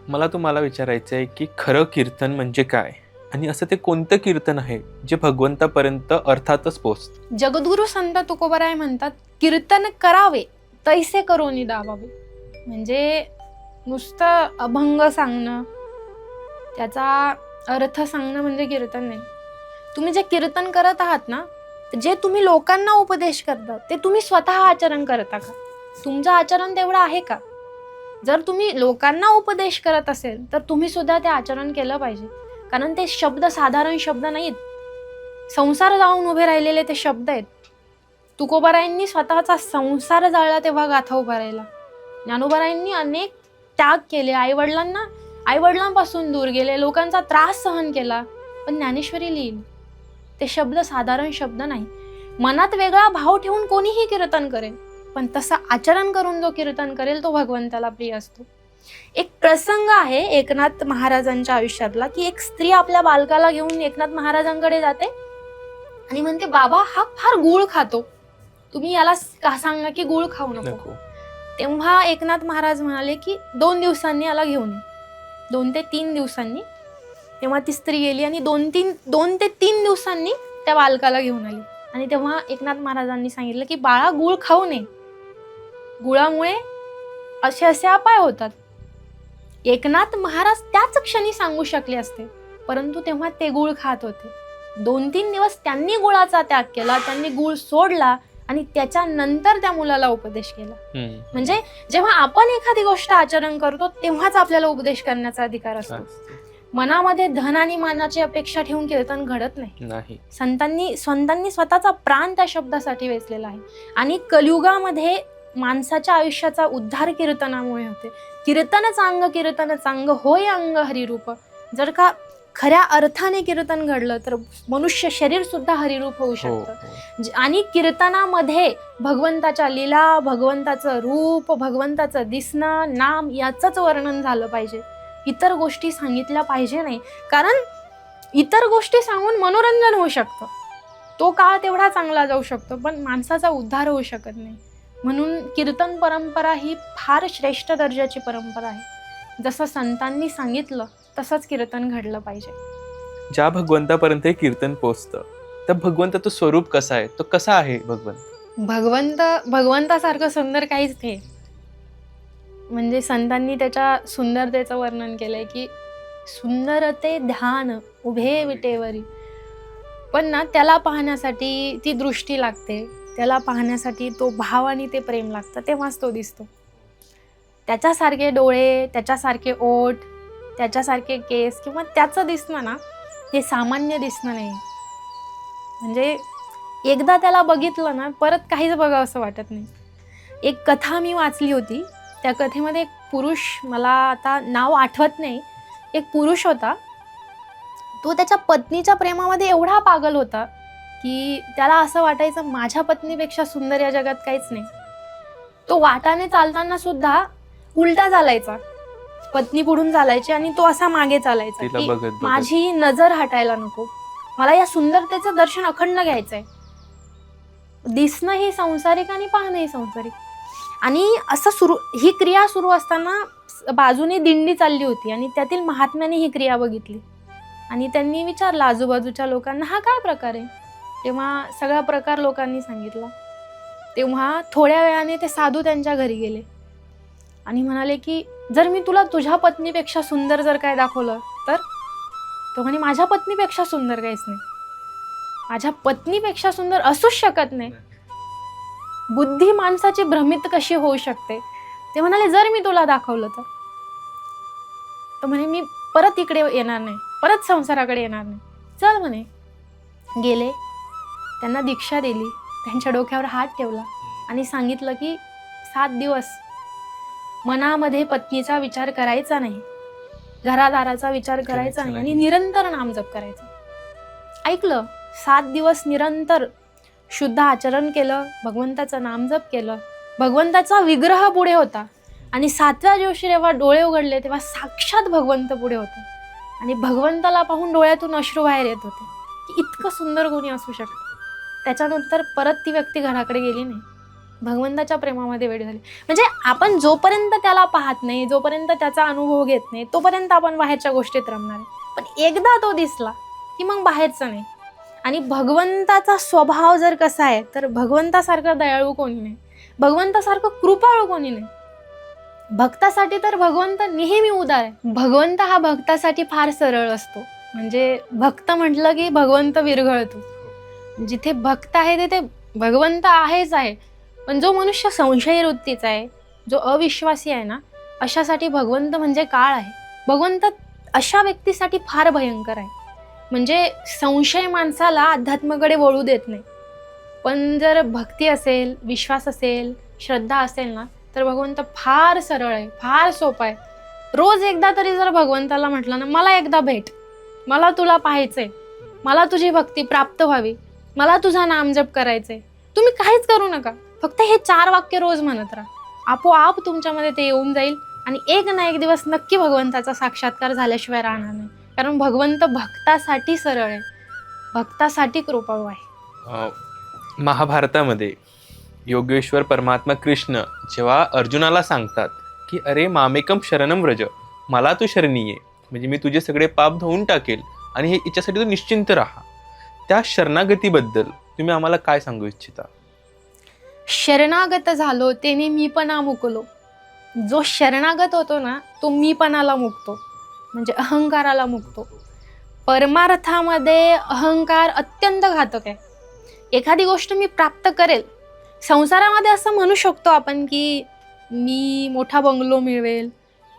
मला तुम्हाला विचारायचं आहे की खरं कीर्तन म्हणजे काय, आणि असं ते कोणतं कीर्तन आहे जे भगवंतापर्यंत अर्थातच पोहोचतं. जगद्गुरु संत तुकोबाराय म्हणतात, कीर्तन करावे तैसे करोनी दाबावे. म्हणजे नुसतं अभंग सांगणं, त्याचा अर्थ सांगणं म्हणजे कीर्तन नाही. तुम्ही जे कीर्तन करत आहात ना, जे तुम्ही लोकांना उपदेश करता ते तुम्ही स्वतः आचरण करता का, तुमचं आचरण तेवढं आहे का. जर तुम्ही लोकांना उपदेश करत असेल तर तुम्ही सुद्धा ते आचरण केलं पाहिजे, कारण ते शब्द साधारण शब्द नाहीत, संसार जाऊन उभे राहिलेले ते शब्द आहेत. तुकोबारायांनी स्वतःचा संसार जाळला तेव्हा गाथा उभा राहिला. ज्ञानोबारायांनी अनेक त्याग केले, आईवडिलांपासून दूर गेले, लोकांचा त्रास सहन केला, पण ज्ञानेश्वरी लिहिली. ते शब्द साधारण शब्द नाही. मनात वेगळा भाव ठेवून कोणीही कीर्तन करेल, पण तसं आचरण करून जो कीर्तन करेल तो भगवंताला प्रिय असतो. एक प्रसंग आहे एकनाथ महाराजांच्या आयुष्यातला, की एक स्त्री आपल्या बालकाला घेऊन एकनाथ महाराजांकडे जाते आणि म्हणते, बाबा हा फार गुळ खातो, तुम्ही याला सांगा की गुळ खाऊ नको. तेव्हा एकनाथ महाराज म्हणाले की 2 दिवसांनी याला घेऊन ये. 2 ते 3 दिवसांनी. तेव्हा ती स्त्री गेली आणि 2 ते 3 दिवसांनी त्या बालकाला घेऊन आली. आणि तेव्हा एकनाथ महाराजांनी सांगितलं की बाळा गुळ खाऊ नये, गुळामुळे असे असे अपाय होतात. एकनाथ महाराज त्याच क्षणी सांगू शकले असते, परंतु तेव्हा ते गुळ खात होते. 2-3 दिवस त्यांनी गुळाचा त्याग केला, त्यांनी गुळ सोडला आणि त्याच्यानंतर त्या मुलाला उपदेश केला. म्हणजे जेव्हा आपण एखादी गोष्ट आचरण करतो तेव्हाच आपल्याला उपदेश करण्याचा अधिकार असतो. मनामध्ये धन आणि मानाची अपेक्षा ठेवून कीर्तन घडत नाही. संतांनी स्वतःचा प्राण त्या शब्दासाठी वेचलेला आहे. आणि कलियुगामध्ये माणसाच्या आयुष्याचा उद्धार कीर्तनामुळे होते. कीर्तन चांग होय अंग हरिरूप. जर का खऱ्या अर्थाने कीर्तन घडलं तर मनुष्य शरीर सुद्धा हरिरूप होऊ शकतं. आणि कीर्तनामध्ये भगवंताच्या लीला, भगवंताचं रूप, भगवंताचं दिसणं, नाम याचंच वर्णन झालं पाहिजे. इतर गोष्टी सांगितल्या पाहिजे नाही, कारण इतर गोष्टी सांगून मनोरंजन होऊ शकतं, तो काळ तेवढा चांगला जाऊ शकतो, पण माणसाचा उद्धार होऊ शकत नाही. म्हणून कीर्तन परंपरा ही फार श्रेष्ठ दर्जाची परंपरा आहे. जसं संतांनी सांगितलं तसंच कीर्तन घडलं पाहिजे. ज्या भगवंतापर्यंत हे कीर्तन पोचतं त्या भगवंताचं स्वरूप कसं आहे, तो कसा आहे भगवंतासारखं सुंदर काहीच नाही. म्हणजे संतांनी त्याच्या सुंदरतेचं वर्णन केलंय की सुंदर ते ध्यान उभे विटेवरी. पण ना त्याला पाहण्यासाठी ती दृष्टी लागते, त्याला पाहण्यासाठी तो भाव आणि ते प्रेम लागतं, तेव्हाच तो दिसतो. त्याच्यासारखे डोळे, त्याच्यासारखे ओठ, त्याच्यासारखे केस किंवा त्याचं दिसणं ना हे सामान्य दिसणं नाही. म्हणजे एकदा त्याला बघितलं ना परत काहीच बघावं असं वाटत नाही. एक कथा मी वाचली होती. त्या कथेमध्ये एक पुरुष, मला आता नाव आठवत नाही, एक पुरुष होता. तो त्याच्या पत्नीच्या प्रेमामध्ये एवढा पागल होता की त्याला असं वाटायचं माझ्या पत्नीपेक्षा सुंदर या जगात काहीच नाही. तो वाटाने चालताना सुद्धा उलटा चालायचा, पत्नी पुढून चालायची आणि तो असा मागे चालायचा तिला की बघत बघत. माझी नजर हटायला नको, मला या सुंदरतेचं दर्शन अखंड घ्यायचंय. दिसणं ही सांसारिक आणि पाहणंही सांसारिक. आणि असं ही क्रिया सुरू असताना बाजूने दिंडी चालली होती आणि त्यातील महात्म्याने ही क्रिया बघितली आणि त्यांनी विचारलं आजूबाजूच्या लोकांना हा काय प्रकार आहे. तेव्हा सगळा प्रकार लोकांनी सांगितला. तेव्हा थोड्या वेळाने ते साधू त्यांच्या घरी गेले आणि म्हणाले की जर मी तुला तुझ्या पत्नीपेक्षा सुंदर जर काय दाखवलं तर? तो म्हणे माझ्या पत्नीपेक्षा सुंदर काहीच नाही, माझ्या पत्नीपेक्षा सुंदर असूच शकत नाही. बुद्धी माणसाची भ्रमित कशी होऊ शकते. ते म्हणाले जर मी तुला दाखवलं तर? तो म्हणे मी परत इकडे येणार नाही, परत संसाराकडे येणार नाही, चल म्हणे. गेले, त्यांना दीक्षा दिली, त्यांच्या डोक्यावर हात ठेवला आणि सांगितलं की 7 दिवस मनामध्ये पत्नीचा विचार करायचा नाही, घरादाराचा विचार करायचा नाही आणि निरंतर नामजप करायचा. ऐकलं, 7 दिवस निरंतर शुद्ध आचरण केलं, भगवंताचं नामजप केलं. भगवंताचा विग्रह पुढे होता आणि 7व्या दिवशी जेव्हा डोळे उघडले तेव्हा साक्षात भगवंत पुढे होतं आणि भगवंताला पाहून डोळ्यातून अश्रू बाहेर येत होते की इतकं सुंदर कोणी असू शकतं. त्याच्यानंतर परत ती व्यक्ती घराकडे गेली नाही, भगवंताच्या प्रेमामध्ये वेळ झाली. म्हणजे आपण जोपर्यंत त्याला पाहत नाही, जोपर्यंत त्याचा अनुभव घेत नाही, तोपर्यंत आपण बाहेरच्या गोष्टीत रमणार आहे. पण एकदा तो दिसला की मग बाहेरचं नाही. आणि भगवंताचा स्वभाव जर कसा आहे तर भगवंतासारखं दयाळू कोणी नाही, भगवंतासारखं कृपाळू कोणी नाही. भक्तासाठी तर भगवंत नेहमी उदार आहे. भगवंत हा भक्तासाठी फार सरळ असतो. म्हणजे भक्त म्हटलं की भगवंत विरघळतो. जिथे भक्त आहे तिथे भगवंत आहेच आहे. पण जो मनुष्य संशयी वृत्तीचा आहे, जो अविश्वासी आहे ना, अशासाठी भगवंत म्हणजे काळ आहे. भगवंत अशा व्यक्तीसाठी फार भयंकर आहे. म्हणजे संशय माणसाला अध्यात्माकडे वळू देत नाही. पण जर भक्ती असेल, विश्वास असेल, श्रद्धा असेल ना, तर भगवंत फार सरळ आहे, फार सोपा आहे. रोज एकदा तरी जर भगवंताला म्हटलं ना मला एकदा भेट, मला तुला पाहायचंय, मला तुझी भक्ती प्राप्त व्हावी, मला तुझा नामजप करायचंय, तुम्ही काहीच करू नका, फक्त हे 4 वाक्य रोज म्हणत राहा. आपोआप तुमच्यामध्ये ते येऊन जाईल आणि एक ना एक दिवस नक्की भगवंताचा साक्षात्कार झाल्याशिवाय राहणार नाही. कारण भगवंत भक्तासाठी सरळ आहे, भक्तासाठी कृपाळू आहे. महाभारतामध्ये योगेश्वर परमात्मा कृष्ण जेव्हा अर्जुनाला सांगतात की अरे मामेकम शरणम व्रज, मला तू शरणी ये, म्हणजे मी तुझे सगळे पाप धुवून टाकेल आणि हे याच्यासाठी तू निश्चिंत राहा, त्या शरणागतीबद्दल तुम्ही आम्हाला काय सांगू इच्छिता? शरणागत झालो त्याने मीपणा मुकलो. जो शरणागत होतो ना तो मीपणाला मुकतो, म्हणजे अहंकाराला मुकतो. परमार्थामध्ये अहंकार अत्यंत घातक आहे. एखादी गोष्ट मी प्राप्त करेल, संसारामध्ये असं म्हणू शकतो आपण की मी मोठा बंगलो मिळवेल,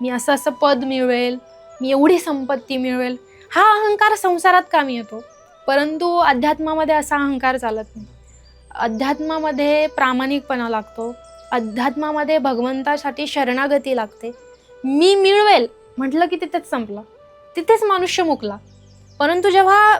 मी असं असं पद मिळवेल, मी एवढी संपत्ती मिळवेल, हा अहंकार संसारात कामी येतो. परंतु अध्यात्मामध्ये असा अहंकार चालत नाही. अध्यात्मामध्ये प्रामाणिकपणा लागतो, अध्यात्मामध्ये भगवंतासाठी शरणागती लागते. मी मिळवेल म्हटलं की तिथेच संपलं, तिथेच मनुष्य मुकला. परंतु जेव्हा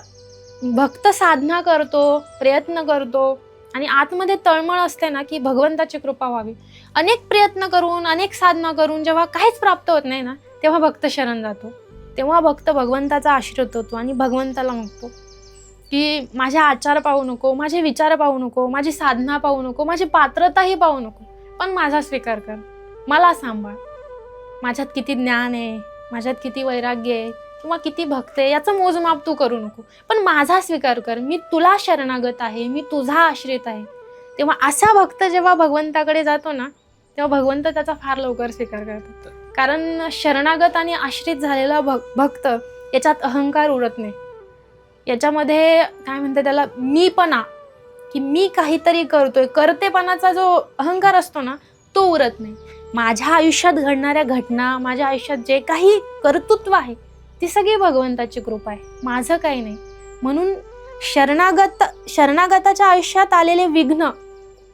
भक्त साधना करतो, प्रयत्न करतो आणि आतमध्ये तळमळ असते ना की भगवंताची कृपा व्हावी, अनेक प्रयत्न करून, अनेक साधना करून जेव्हा काहीच प्राप्त होत नाही ना, तेव्हा भक्त शरण जातो. तेव्हा भक्त भगवंताचा आश्रित होतो आणि भगवंताला मागतो की माझे आचार पाहू नको, माझे विचार पाहू नको, माझी साधना पाहू नको, माझी पात्रताही पाहू नको, पण माझा स्वीकार कर, मला सांभाळ. माझ्यात किती ज्ञान आहे, माझ्यात किती वैराग्य आहे किंवा किती भक्त आहे याचं मोजमाप तू करू नको, पण माझा स्वीकार कर, मी तुला शरणागत आहे, मी तुझा आश्रित आहे. तेव्हा असा भक्त जेव्हा भगवंताकडे जातो ना, तेव्हा भगवंत त्याचा फार लवकर स्वीकार करतात. कारण शरणागत आणि आश्रित झालेला भक्त याच्यात अहंकार उरत नाही. याच्यामध्ये काय म्हणते त्याला, मीपणा, की मी काहीतरी करतोय, करतेपणाचा जो अहंकार असतो ना तो उरत नाही. माझ्या आयुष्यात घडणाऱ्या घटना, माझ्या आयुष्यात जे काही कर्तृत्व आहे ती सगळी भगवंताची कृपा आहे, माझं काही नाही. म्हणून शरणागताच्या आयुष्यात आलेले विघ्न,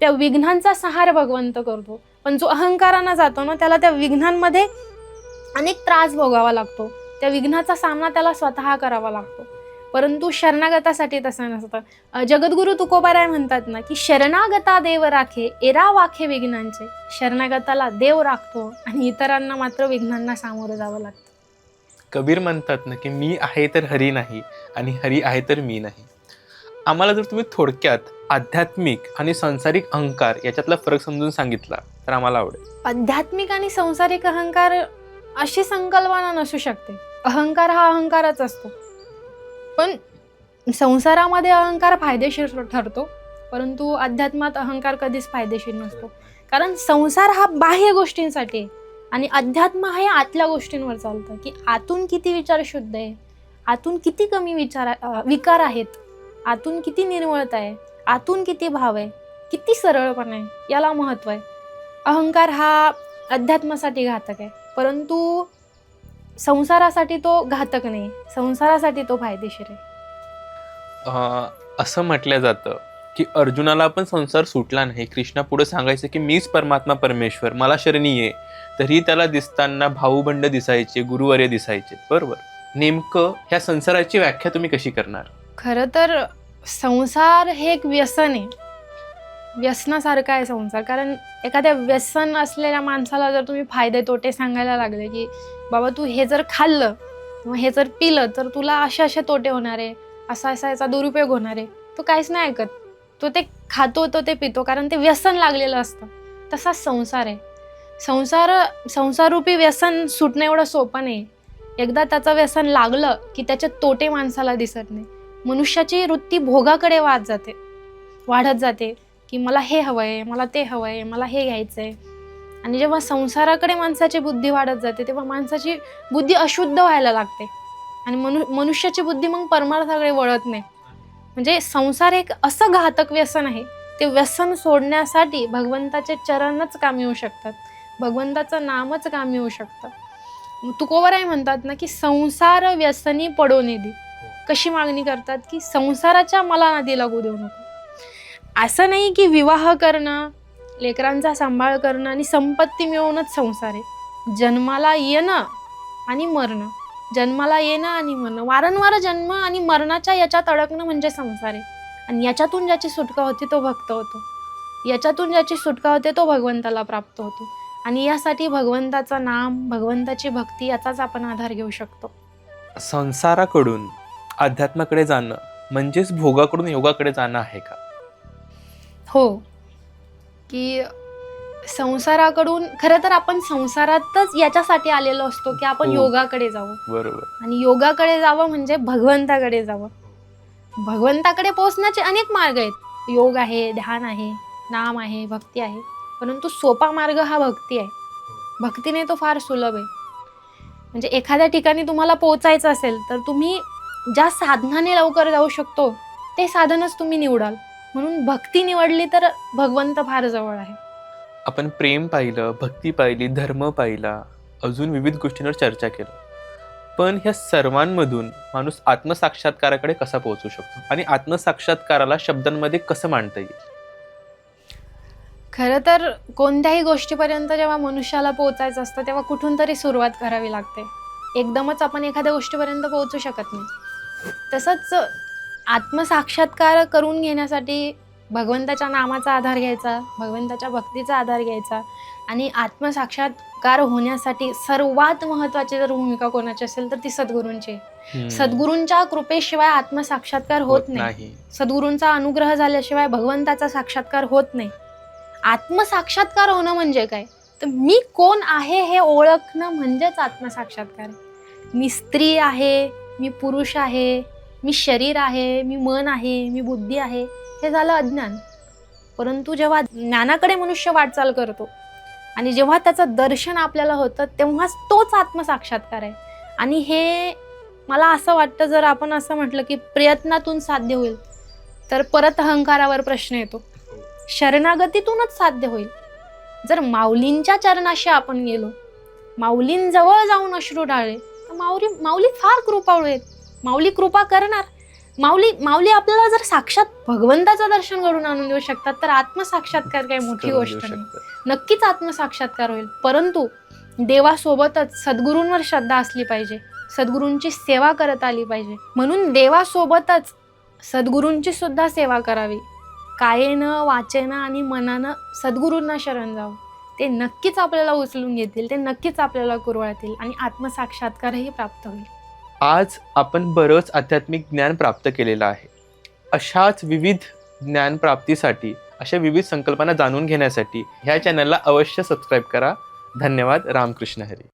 त्या विघ्नांचा सहार भगवंत करतो. पण जो अहंकारानं जातो ना त्याला त्या विघ्नांमध्ये अनेक त्रास भोगावा लागतो, त्या विघ्नाचा सामना त्याला स्वतः करावा लागतो. परंतु शरणागतासाठी तसं नसतं. जगद्गुरु तुकोबाराय म्हणतात ना की शरणागता देव राखे, एरा वाखे विघ्नांचे. शरणागताला देव राखतो आणि इतरांना मात्र विघ्नांना सामोरं जावं लागतं. कबीर म्हणतात ना की मी आहे तर हरी नाही आणि हरी आहे तर मी नाही. आम्हाला जर तुम्ही थोडक्यात आध्यात्मिक आणि सांसारिक अहंकार याच्यातला फरक समजून सांगितला तर आम्हाला आवडेल. आध्यात्मिक आणि संसारिक अहंकार अशी संकल्पना नसू शकते. अहंकार हा अहंकारच असतो, पण संसारामध्ये अहंकार फायदेशीर ठरतो, परंतु अध्यात्मात अहंकार कधीच फायदेशीर नसतो. कारण संसार हा बाह्य गोष्टींसाठी आहे आणि अध्यात्म हे आतल्या गोष्टींवर चालतं, की आतून किती विचार शुद्ध आहे, आतून किती कमी विकार आहेत, आतून किती निर्मळता आहे, आतून किती भाव आहे, किती सरळपणा आहे, याला महत्त्व आहे. अहंकार हा अध्यात्मासाठी घातक आहे, परंतु संसारासाठी तो घातक नाही, संसारासाठी तो फायदेशीर आहे. असं म्हटलं जातं की अर्जुनाला पण संसार सुटला नाही. कृष्णा पुढे सांगायचं की मीच परमात्मा परमेश्वर, मला शरणी ये. तरी त्याला दिसताना भाऊबंड दिसायचे, गुरुवर्य दिसायचे. बरोबर. नेमकं ह्या संसाराची व्याख्या तुम्ही कशी करणार? खरं तर संसार हे एक व्यसन आहे, व्यसनासारखा आहे संसार. कारण एखाद्या व्यसन असलेल्या माणसाला जर तुम्ही फायदे तोटे सांगायला लागले की बाबा तू हे जर खाल्लं किंवा हे जर पिलं तर तुला असे असे तोटे होणार आहे, असा असा याचा दुरुपयोग होणार आहे, तो काहीच नाही ऐकत. तो ते खातो, तो ते पितो, कारण ते व्यसन लागलेलं असतं. तसाच संसार आहे. संसाररूपी व्यसन सुटणं एवढं सोपं नाही. एकदा त्याचं व्यसन लागलं की त्याचे तोटे माणसाला दिसत नाही. मनुष्याची वृत्ती भोगाकडे वाढत जाते की मला हे हवंय, मला ते हवंय, मला हे घ्यायचंय. आणि जेव्हा संसाराकडे माणसाची बुद्धी वाढत जाते तेव्हा माणसाची बुद्धी अशुद्ध व्हायला लागते आणि मनुष्याची बुद्धी मग परमार्थाकडे वळत नाही. म्हणजे संसार एक असं घातक व्यसन आहे, ते व्यसन सोडण्यासाठी भगवंताचे चरणच कामी येऊ शकतात, भगवंताचं नामच कामी येऊ शकतं. तुकोबाराय म्हणतात ना की संसार व्यसनी पडो निधी. कशी मागणी करतात की संसाराच्या मला नदी लागू देऊ नको. असं नाही की विवाह करणं, लेकरांचा सांभाळ करणं आणि संपत्ती मिळवणंच संसार आहे. जन्माला येणं आणि मरणं, जन्माला येणं आणि मरणं, वारंवार जन्म आणि मरणाच्या याच्यात अडकणं म्हणजे संसार आहे. आणि याच्यातून ज्याची सुटका होते तो भक्त होतो, याच्यातून ज्याची सुटका होते तो भगवंताला प्राप्त होतो. आणि यासाठी भगवंताचं नाम, भगवंताची भक्ती याचाच आपण आधार घेऊ शकतो. संसाराकडून अध्यात्माकडे जाणं म्हणजेच भोगाकडून योगाकडे जाणं आहे का? हो, की संसाराकडून खरं तर आपण संसारातच याच्यासाठी आलेलो असतो की आपण हो. योगाकडे जावं. बरोबर. आणि योगाकडे जावं म्हणजे भगवंताकडे जावं. भगवंताकडे पोहोचण्याचे अनेक मार्ग आहेत. योग आहे, ध्यान आहे, नाम आहे, भक्ती आहे, परंतु सोपा मार्ग हा भक्ती आहे. भक्तीने तो फार सुलभ आहे. म्हणजे एखाद्या ठिकाणी तुम्हाला पोहोचायचं असेल तर तुम्ही ज्या साधनाने लवकर जाऊ शकतो ते साधनच तुम्ही निवडाल. म्हणून भक्ती निवडली तर भगवंत फार जवळ आहे. आपण प्रेम पाहिलं, भक्ती पाहिली, धर्म पाहिला, अजून विविध गोष्टींवर चर्चा केलं. पण ह्या सर्वांमधून माणूस आत्मसाक्षात्काराकडे कसा पोहोचू शकतो आणि आत्मसाक्षात्काराला शब्दांमध्ये कसं मांडता येईल? खरं तर कोणत्याही गोष्टीपर्यंत जेव्हा मनुष्याला पोहोचायचं असतं तेव्हा कुठून तरी सुरुवात करावी लागते. एकदमच आपण एखाद्या गोष्टीपर्यंत पोहोचू शकत नाही. तसंच आत्मसाक्षात्कार करून घेण्यासाठी भगवंताच्या नामाचा आधार घ्यायचा, भगवंताच्या भक्तीचा आधार घ्यायचा. आणि आत्मसाक्षात्कार होण्यासाठी सर्वात महत्त्वाची जर भूमिका कोणाची असेल तर ती सद्गुरूंची. सद्गुरूंच्या कृपेशिवाय आत्मसाक्षात्कार होत नाही. सद्गुरूंचा अनुग्रह झाल्याशिवाय भगवंताचा साक्षात्कार होत नाही. आत्मसाक्षात्कार होणं म्हणजे काय तर मी कोण आहे हे ओळखणं म्हणजेच आत्मसाक्षात्कार. मी स्त्री आहे, मी पुरुष आहे, मी शरीर आहे, मी मन आहे, मी बुद्धी आहे, हे झालं अज्ञान. परंतु जेव्हा ज्ञानाकडे मनुष्य वाटचाल करतो आणि जेव्हा त्याचं दर्शन आपल्याला होतं तेव्हाच तोच आत्मसाक्षात्कार आहे. आणि हे मला असं वाटतं, जर आपण असं म्हटलं की प्रयत्नातून साध्य होईल, तर परत अहंकारावर प्रश्न येतो. शरणागतीतूनच साध्य होईल. जर माऊलींच्या चरणाशी आपण गेलो, माऊलींजवळ जाऊन अश्रू ढाळले, तर माऊली फार कृपाळू आहेत. माऊली कृपा करणार. माऊली आपल्याला जर साक्षात भगवंताचं दर्शन घडून आणून देऊ शकतात, तर आत्मसाक्षात्कार काही मोठी करून गोष्ट देऊ नाही. शकतात. नक्कीच आत्मसाक्षात्कार होईल. परंतु देवासोबतच सद्गुरूंवर श्रद्धा असली पाहिजे, सद्गुरूंची सेवा करत आली पाहिजे. म्हणून देवासोबतच सद्गुरूंची सुद्धा सेवा करावी. कायेनं, वाचेनं आणि मनानं सद्गुरूंना शरण जावं. ते नक्कीच आपल्याला उचलून घेतील, ते नक्कीच आपल्याला कुरवाळतील आणि आत्मसाक्षात्कारही प्राप्त होईल. आज आपण बरंच आध्यात्मिक ज्ञान प्राप्त केलेलं आहे. अशाच विविध ज्ञानप्राप्तीसाठी, अशा विविध संकल्पना जाणून घेण्यासाठी ह्या चॅनलला अवश्य सबस्क्राईब करा. धन्यवाद. रामकृष्ण हरी.